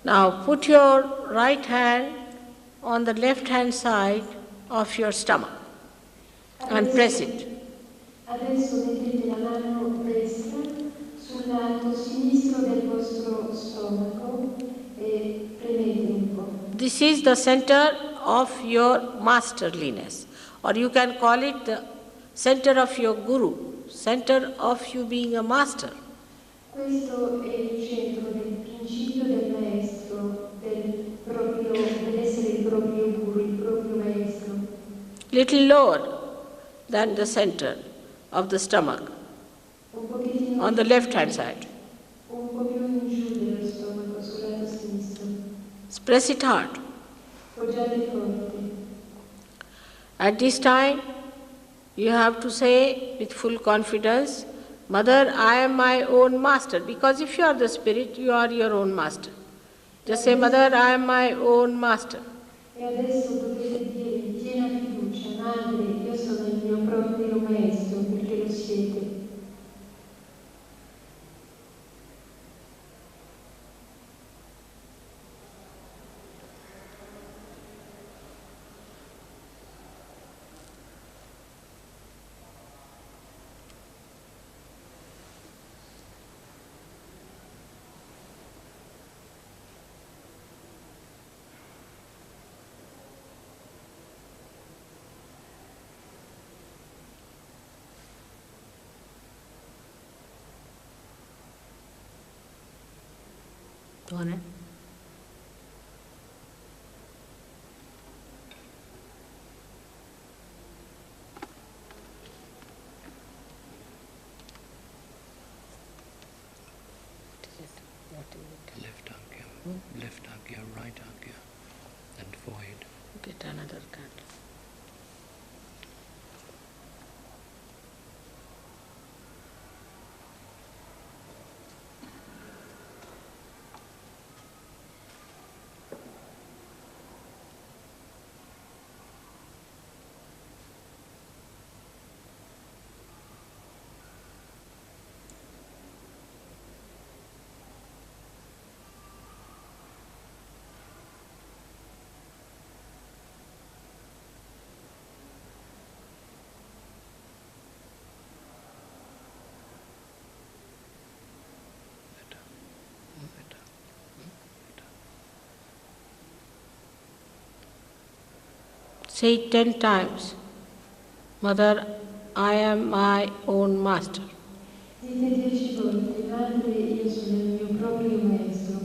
[SPEAKER 3] Now put your right hand on the left hand side of your stomach and press it.
[SPEAKER 4] Adesso mettete la mano destra sul lato sinistro del vostro stomaco e premete un po'.
[SPEAKER 3] This is the center of your masterliness, or you can call it the center of your guru, center of you being a master.
[SPEAKER 4] Questo è il centro del principio del maestro, dell'essere il proprio guru, il proprio maestro.
[SPEAKER 3] Little lower than the center of the stomach,
[SPEAKER 4] Un pochettino
[SPEAKER 3] on the left hand side.
[SPEAKER 4] un po' più in giù dello stomaco, sul lato sinistro.
[SPEAKER 3] Press it hard.
[SPEAKER 4] Poggiate forte.
[SPEAKER 3] At this time, you have to say with full confidence, Mother, I am my own master. Because if you are the spirit, you are your own master. Just say, Mother, I am my own master.
[SPEAKER 4] E adesso potete dire in piena fiducia, Madre, io sono il mio proprio maestro, perché lo siete.
[SPEAKER 3] Buone.
[SPEAKER 2] Left agya, right agya, and void.
[SPEAKER 3] Get another candle. Say it 10 times. Mother, I am my own master.
[SPEAKER 4] Dite 10 volte, Madre, io sono il mio proprio maestro.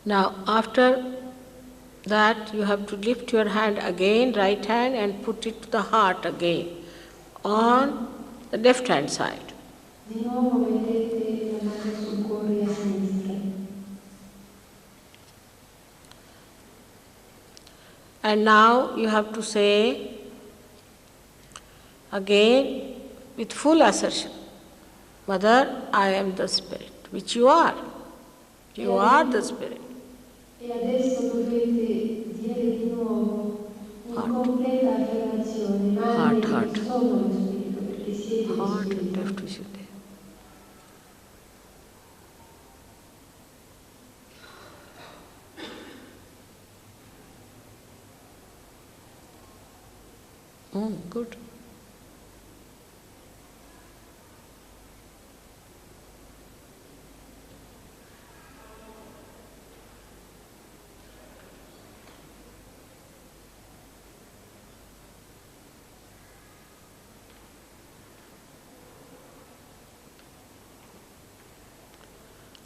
[SPEAKER 3] Now, after that, you have to lift your hand again, right hand, and put it to the heart again, on the left hand side.
[SPEAKER 4] Di nuovo mettete la mano sul cuore a sinistra.
[SPEAKER 3] And now you have to say again with full assertion, Mother, I am the Spirit, which you are. You are the Spirit.
[SPEAKER 4] E adesso dovete dire di nuovo in completa affermazione, Madre, io sono lo Spirito, perché siete lo
[SPEAKER 3] Heart and
[SPEAKER 4] Spirito.
[SPEAKER 3] left Vishuddhi. Good.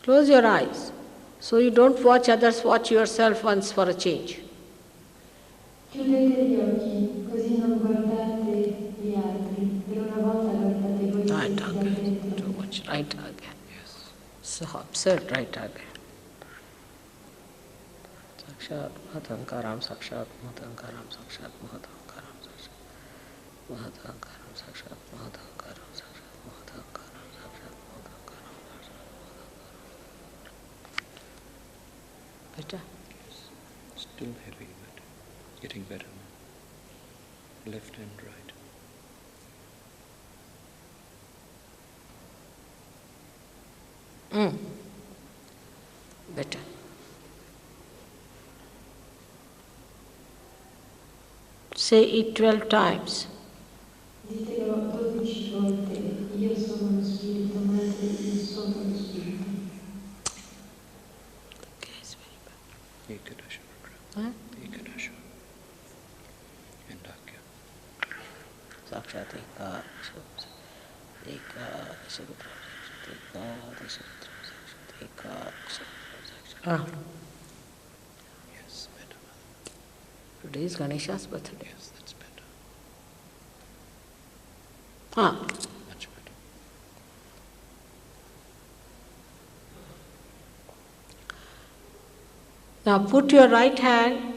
[SPEAKER 3] Close your eyes. So you don't watch others, watch yourself once for a change.
[SPEAKER 4] Chiudete gli occhi, così non guardate gli altri, per una volta guardate voi stessi da dentro.
[SPEAKER 3] Too much. Right again. Yes. So absurd, right again. Sakshat Mahatankaram, Sakshat Mahatankaram, Sakshat Mahatankaram, Sakshat Mahatankaram, Sakshat Mahatankaram, Sakshat Mahatankaram, Sakshat Mahatankaram, Sakshat Mahatankaram. Better?
[SPEAKER 2] Still heavy, but getting better. Left and right.
[SPEAKER 3] Better. Say it 12 times.
[SPEAKER 4] Ditelo 12 volte, io sono lo Spirito, Madre, io sono lo Spirito.
[SPEAKER 3] Okay, it's very bad.
[SPEAKER 2] Ekadasha.
[SPEAKER 3] Huh?
[SPEAKER 2] Ekadasha. And Akya.
[SPEAKER 3] Sakshat
[SPEAKER 2] Yes, better.
[SPEAKER 3] Today is Ganesha's birthday.
[SPEAKER 2] Yes, that's better. Much better.
[SPEAKER 3] Now put your right hand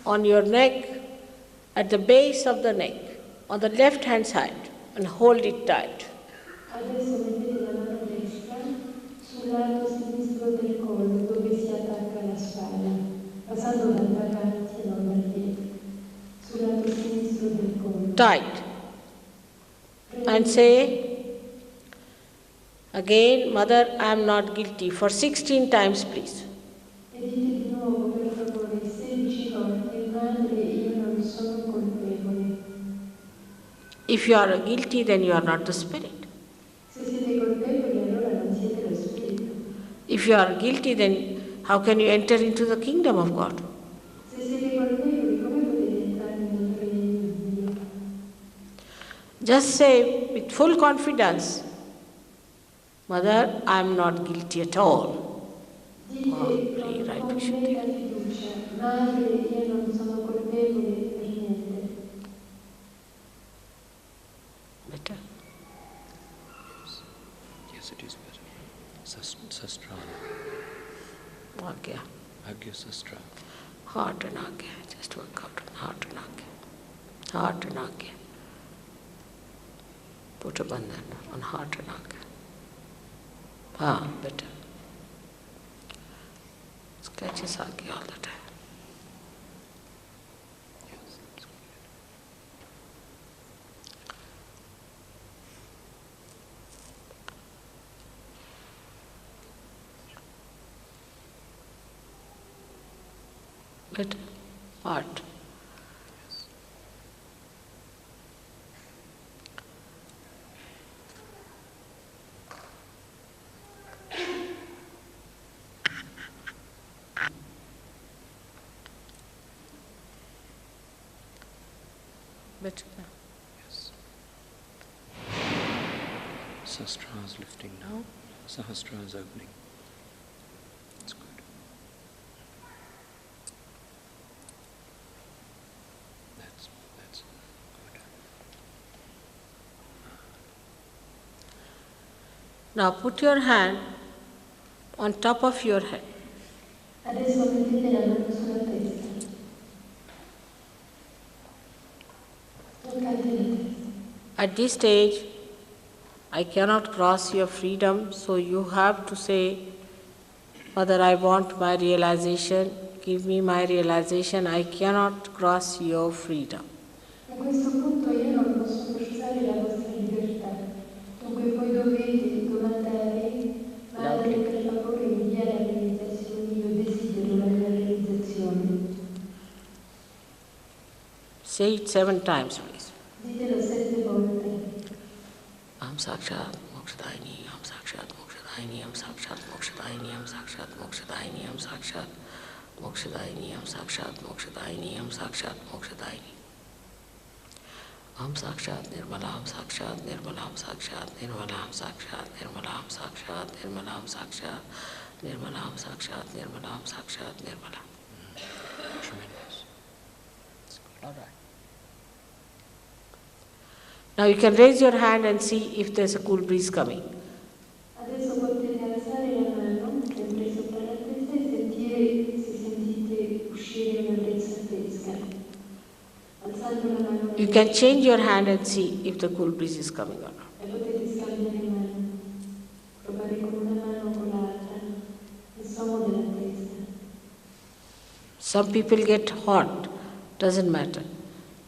[SPEAKER 3] on your neck, at the base of the neck, on the left hand side, and hold it tight.
[SPEAKER 4] Adesso mettete la mano destra sul lato sinistro del collo, dove si attacca la spalla, passando dal davanti e non dal dietro. Sul lato sinistro del collo.
[SPEAKER 3] Tight. And say again, Mother, I am not guilty, for 16 times, please.
[SPEAKER 4] E dite di nuovo, per favore, 16 volte, Madre, io non sono colpevole.
[SPEAKER 3] If you are guilty, then you are not the Spirit.
[SPEAKER 4] Se siete colpevoli, allora non siete lo Spirito.
[SPEAKER 3] If you are guilty, then how can you enter into the kingdom of God?
[SPEAKER 4] Se siete colpevoli, come potete entrare nel regno di Dio?
[SPEAKER 3] Just say with full confidence, Mother, I am not guilty at all.
[SPEAKER 4] Dite con completa fiducia. Madre, io non sono colpevole per niente.
[SPEAKER 3] Better?
[SPEAKER 2] Yes, it is better. Sastra.
[SPEAKER 3] Agya.
[SPEAKER 2] Agya Sastra.
[SPEAKER 3] Heart and Agya. Just work out on heart and Agya. Heart and Agya. Put a bandhan on heart and Agya. Better. Sketches Agya all the time.
[SPEAKER 2] Yes, that's good.
[SPEAKER 3] Better. Heart.
[SPEAKER 2] Yes.
[SPEAKER 3] Better.
[SPEAKER 2] Yes. Sastra is lifting now. Sahasra is opening. That's good. That's good.
[SPEAKER 3] Now put your hand on top of your head.
[SPEAKER 4] Adesso mettete la mano sulla testa. Toccate la testa.
[SPEAKER 3] At this stage, I cannot cross your freedom, so you have to say, Father, I want my realization, give me my realization, I cannot cross your freedom.
[SPEAKER 4] A questo punto io non posso forzare la vostra libertà. Dunque voi dovete domandare, Madre, per favore mi dia la realizzazione, io desidero la mia realizzazione.
[SPEAKER 3] Say it 7 times, please.
[SPEAKER 4] Ditelo 7 volte.
[SPEAKER 3] Am Sakshat Mokshadaini, Am Sakshat Mokshadaini, Am Sakshat Mokshadaini, Am Sakshat Mokshadaini, Am Sakshat Mokshadaini, Am Sakshat Mokshadaini, Am Sakshat Mokshadaini. Am Sakshat Nirmala, Am Sakshat Nirmala, Am Sakshat Nirmala, Am Sakshat Nirmala, Am Sakshat Nirmala, Am Sakshat Nirmala, Am Sakshat Nirmala, Am Sakshat Nirmala.
[SPEAKER 2] Tremendous. That's good.
[SPEAKER 3] All right. Now you can raise your hand and see if there's a cool breeze coming.
[SPEAKER 4] Adesso potete alzare la mano, sempre sopra la testa, e sentire se sentite uscire una brezza fresca. Alzando la mano.
[SPEAKER 3] You can change your hand and see if the cool breeze is coming or not.
[SPEAKER 4] E potete scambiare mano. Provare con una mano o con l'altra. Il sommo della testa.
[SPEAKER 3] Some people get hot, doesn't matter.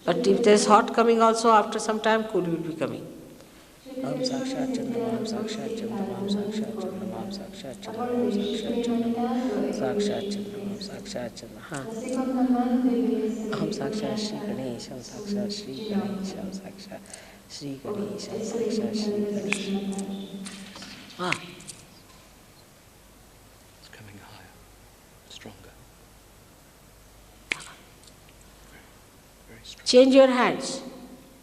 [SPEAKER 3] But if there's hot coming also, after some time cool will be coming. Om Sakshat Chandra, Om Sakshat Chandra, Om Sakshat Chandra, Om Sakshat Chandra, Om Sakshat Chandra, Sakshat Chandra, Om Sakshat Chandra.
[SPEAKER 4] La seconda mano deve essere
[SPEAKER 3] Om Sakshat Shri Ganesh, Om Sakshat Shri Ganesh, Om Sakshat Shri Ganesh, Om Sakshat Shri Ganesh.
[SPEAKER 2] It's coming higher, stronger. Very strong.
[SPEAKER 3] Change your hands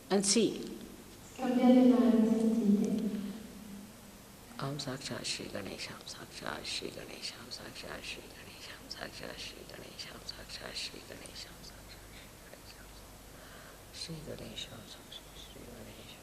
[SPEAKER 3] and see.
[SPEAKER 4] Scambiate mano, sentite.
[SPEAKER 3] Om Sakshat Shri Ganesh, Om Sakshat Shri Ganesh, Om Sakshat Shri Ganesh, Om Sakshat Shri Ganesh, Om Sakshat Shri Ganesh, Om Sakshat Shri Ganesh, Om Sakshat Shri Ganesh.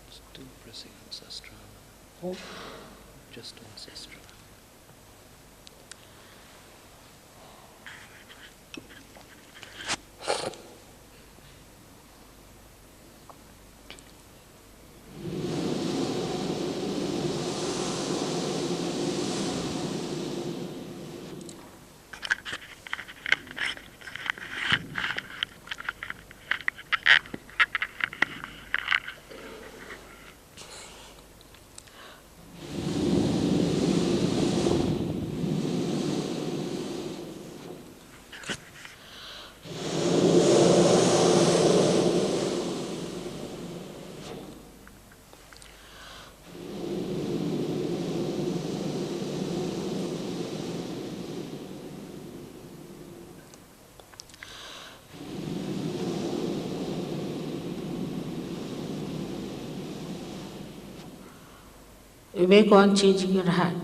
[SPEAKER 2] Still pressing on Sastra.
[SPEAKER 3] Oh.
[SPEAKER 2] Just on Sastra.
[SPEAKER 3] You may go on changing your hand.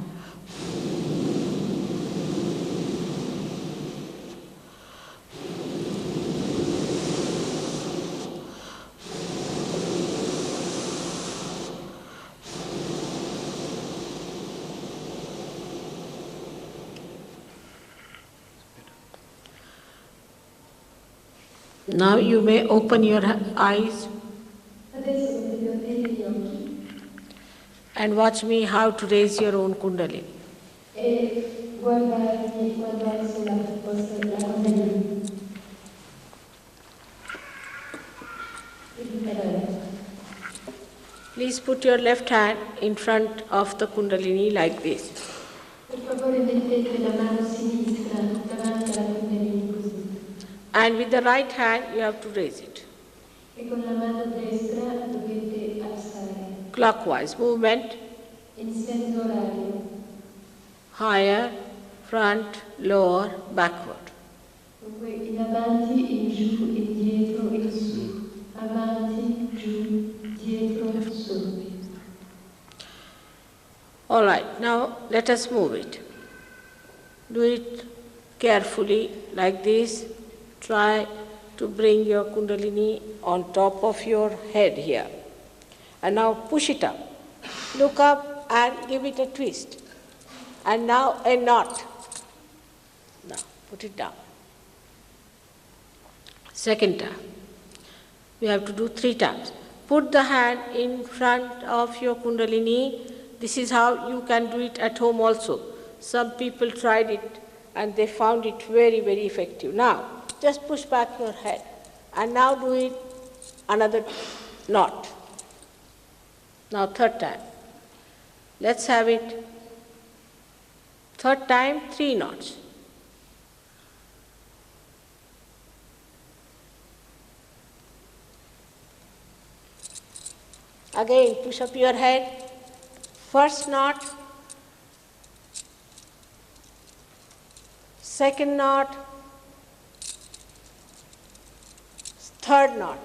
[SPEAKER 3] Now you may open your eyes and watch me how to raise your own Kundalini. Please put your left hand in front of the Kundalini like this. And with the right hand you have to raise it. Clockwise movement. Higher, front, lower, backward.
[SPEAKER 4] In avanti, in giù, indietro, in su. Avanti, giù, dietro, su.
[SPEAKER 3] All right, now let us move it. Do it carefully like this. Try to bring your Kundalini on top of your head here. And now push it up. Look up and give it a twist. And now a knot. Now put it down. Second time. We have to do 3 times. Put the hand in front of your Kundalini. This is how you can do it at home also. Some people tried it and they found it very, very effective. Now, just push back your head. And now do it another knot. Now 3rd time. Let's have it. 3rd time, 3 knots. Again, push up your head. 1st knot. 2nd knot. 3rd knot.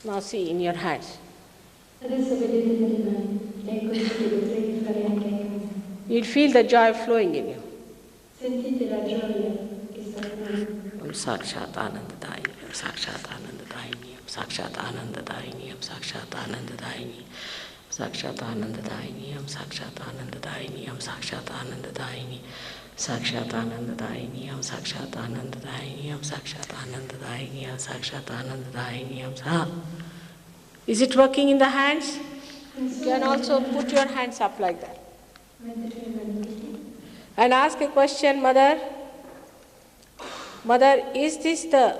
[SPEAKER 3] Now see in your hands. You'll feel the joy flowing in you. Om Sakshat Anandadayini, Om Sakshat Anandadayini, Om Sakshat Anandadayini, Om Sakshat Anandadayini, Sakshat Anandadayini, Om Sakshat Anandadayini, Om Sakshat Anandadayini, Sakshat Anandadayini, Om Sakshat Anandadayini, Om Sakshat Anandadayini, Om Sakshat Anandadayini, Om Sakshat. Is it working in the hands? You can also put your hands up like that. And ask a question, Mother. Mother, is this the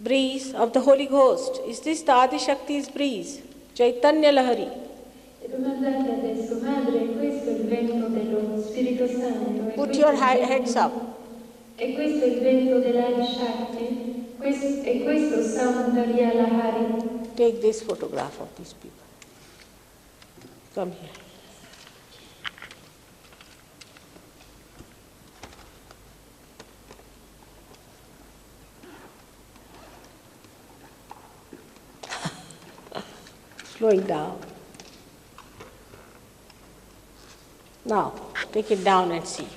[SPEAKER 3] breeze of the Holy Ghost? Is this the Adi Shakti's breeze? Chaitanya Lahari. Put your heads up.
[SPEAKER 4] E questo è il vento dell'Adi Shakti? E questo Saundarya Lahari?
[SPEAKER 3] Take this photograph of these people. Come here. Slowing down. Now, take it down and see.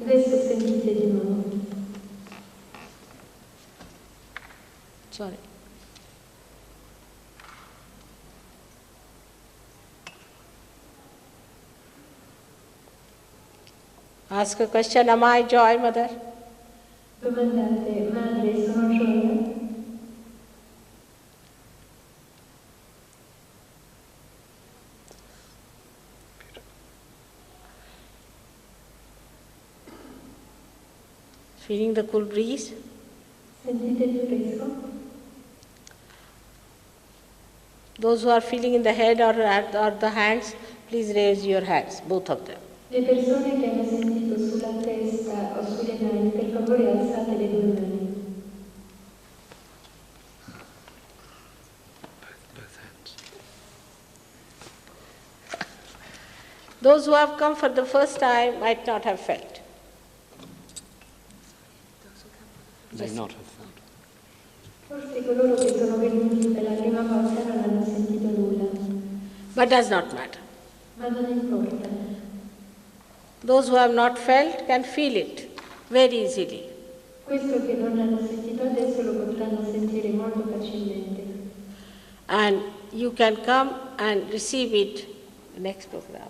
[SPEAKER 4] Adesso sentite di nuovo.
[SPEAKER 3] Sorry. Ask a question, am I joy, Mother?
[SPEAKER 4] Domandate, madre, sono gioia?
[SPEAKER 3] Feeling the cool breeze?
[SPEAKER 4] Sentite il fresco?
[SPEAKER 3] Those who are feeling in the head or the hands, please raise your hands, both of them.
[SPEAKER 4] Le persone che hanno sentito sulla testa o sulle mani, per favore alzate le 2 mani.
[SPEAKER 2] Both hands.
[SPEAKER 3] Those who have come for the first time might not have felt.
[SPEAKER 2] May not have felt.
[SPEAKER 4] Forse coloro che sono venuti per la prima volta non hanno sentito nulla.
[SPEAKER 3] But does not matter.
[SPEAKER 4] Ma non importa.
[SPEAKER 3] Those who have not felt can feel it very easily.
[SPEAKER 4] Questo che non hanno sentito adesso lo potranno sentire molto facilmente.
[SPEAKER 3] And you can come and receive it next program.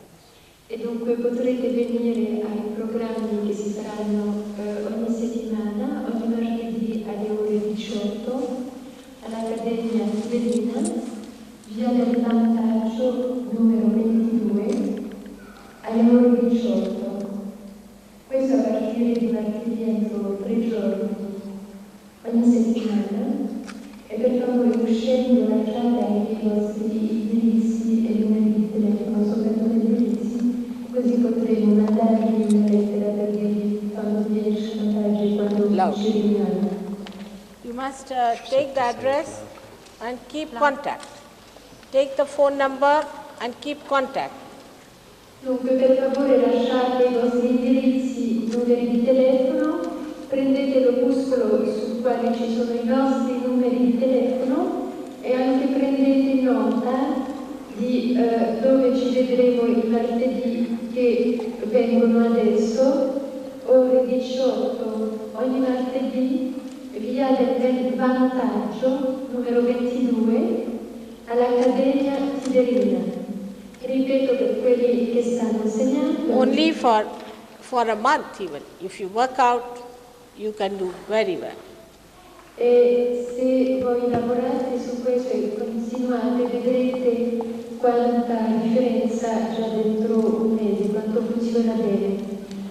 [SPEAKER 4] E dunque potrete venire ai programmi che si faranno ogni settimana, ogni martedì alle ore 18, all'Accademia Tiberina, via del Vantaggio numero 22, alle ore 18. Questo a partire di martedì entro 3 giorni, ogni settimana. E per favore, uscendo lasciate anche i vostri indirizzi e numeri di telefono, soprattutto gli indirizzi, così potremo mandarvi una lettera per dirvi quando viene il sciamantaggio e quando usciranno.
[SPEAKER 3] You must take the address and keep contact. Take the phone number and keep contact.
[SPEAKER 4] Dunque, per favore, lasciate i vostri indirizzi, numeri di telefono, prendete l'opuscolo sul quale ci sono i nostri numeri di telefono e anche prendete nota di dove ci vedremo i martedì che vengono adesso, ore 18, ogni martedì, via del Vantaggio, numero 22, all'Accademia Tiberina. Ripeto per quelli che stanno segnando.
[SPEAKER 3] Only for a month even. If you work out, you can do very well.
[SPEAKER 4] E se voi lavorate su questo e continuate, vedrete quanta differenza già dentro un mese, quanto funziona bene.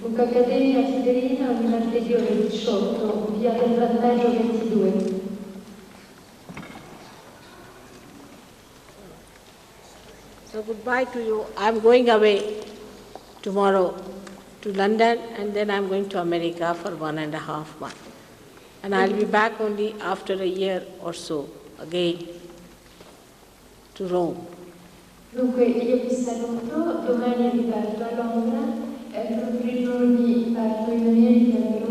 [SPEAKER 4] Dunque Accademia Tiberina ogni martedì ore 18, via del Vantaggio 22.
[SPEAKER 3] So goodbye to you. I'm going away tomorrow to London and then I'm going to America for 1.5 months. And I'll be back only after a year or so again to Rome.
[SPEAKER 4] Dunque io vi saluto, domani riparto a Londra e per 3 giorni parto in America per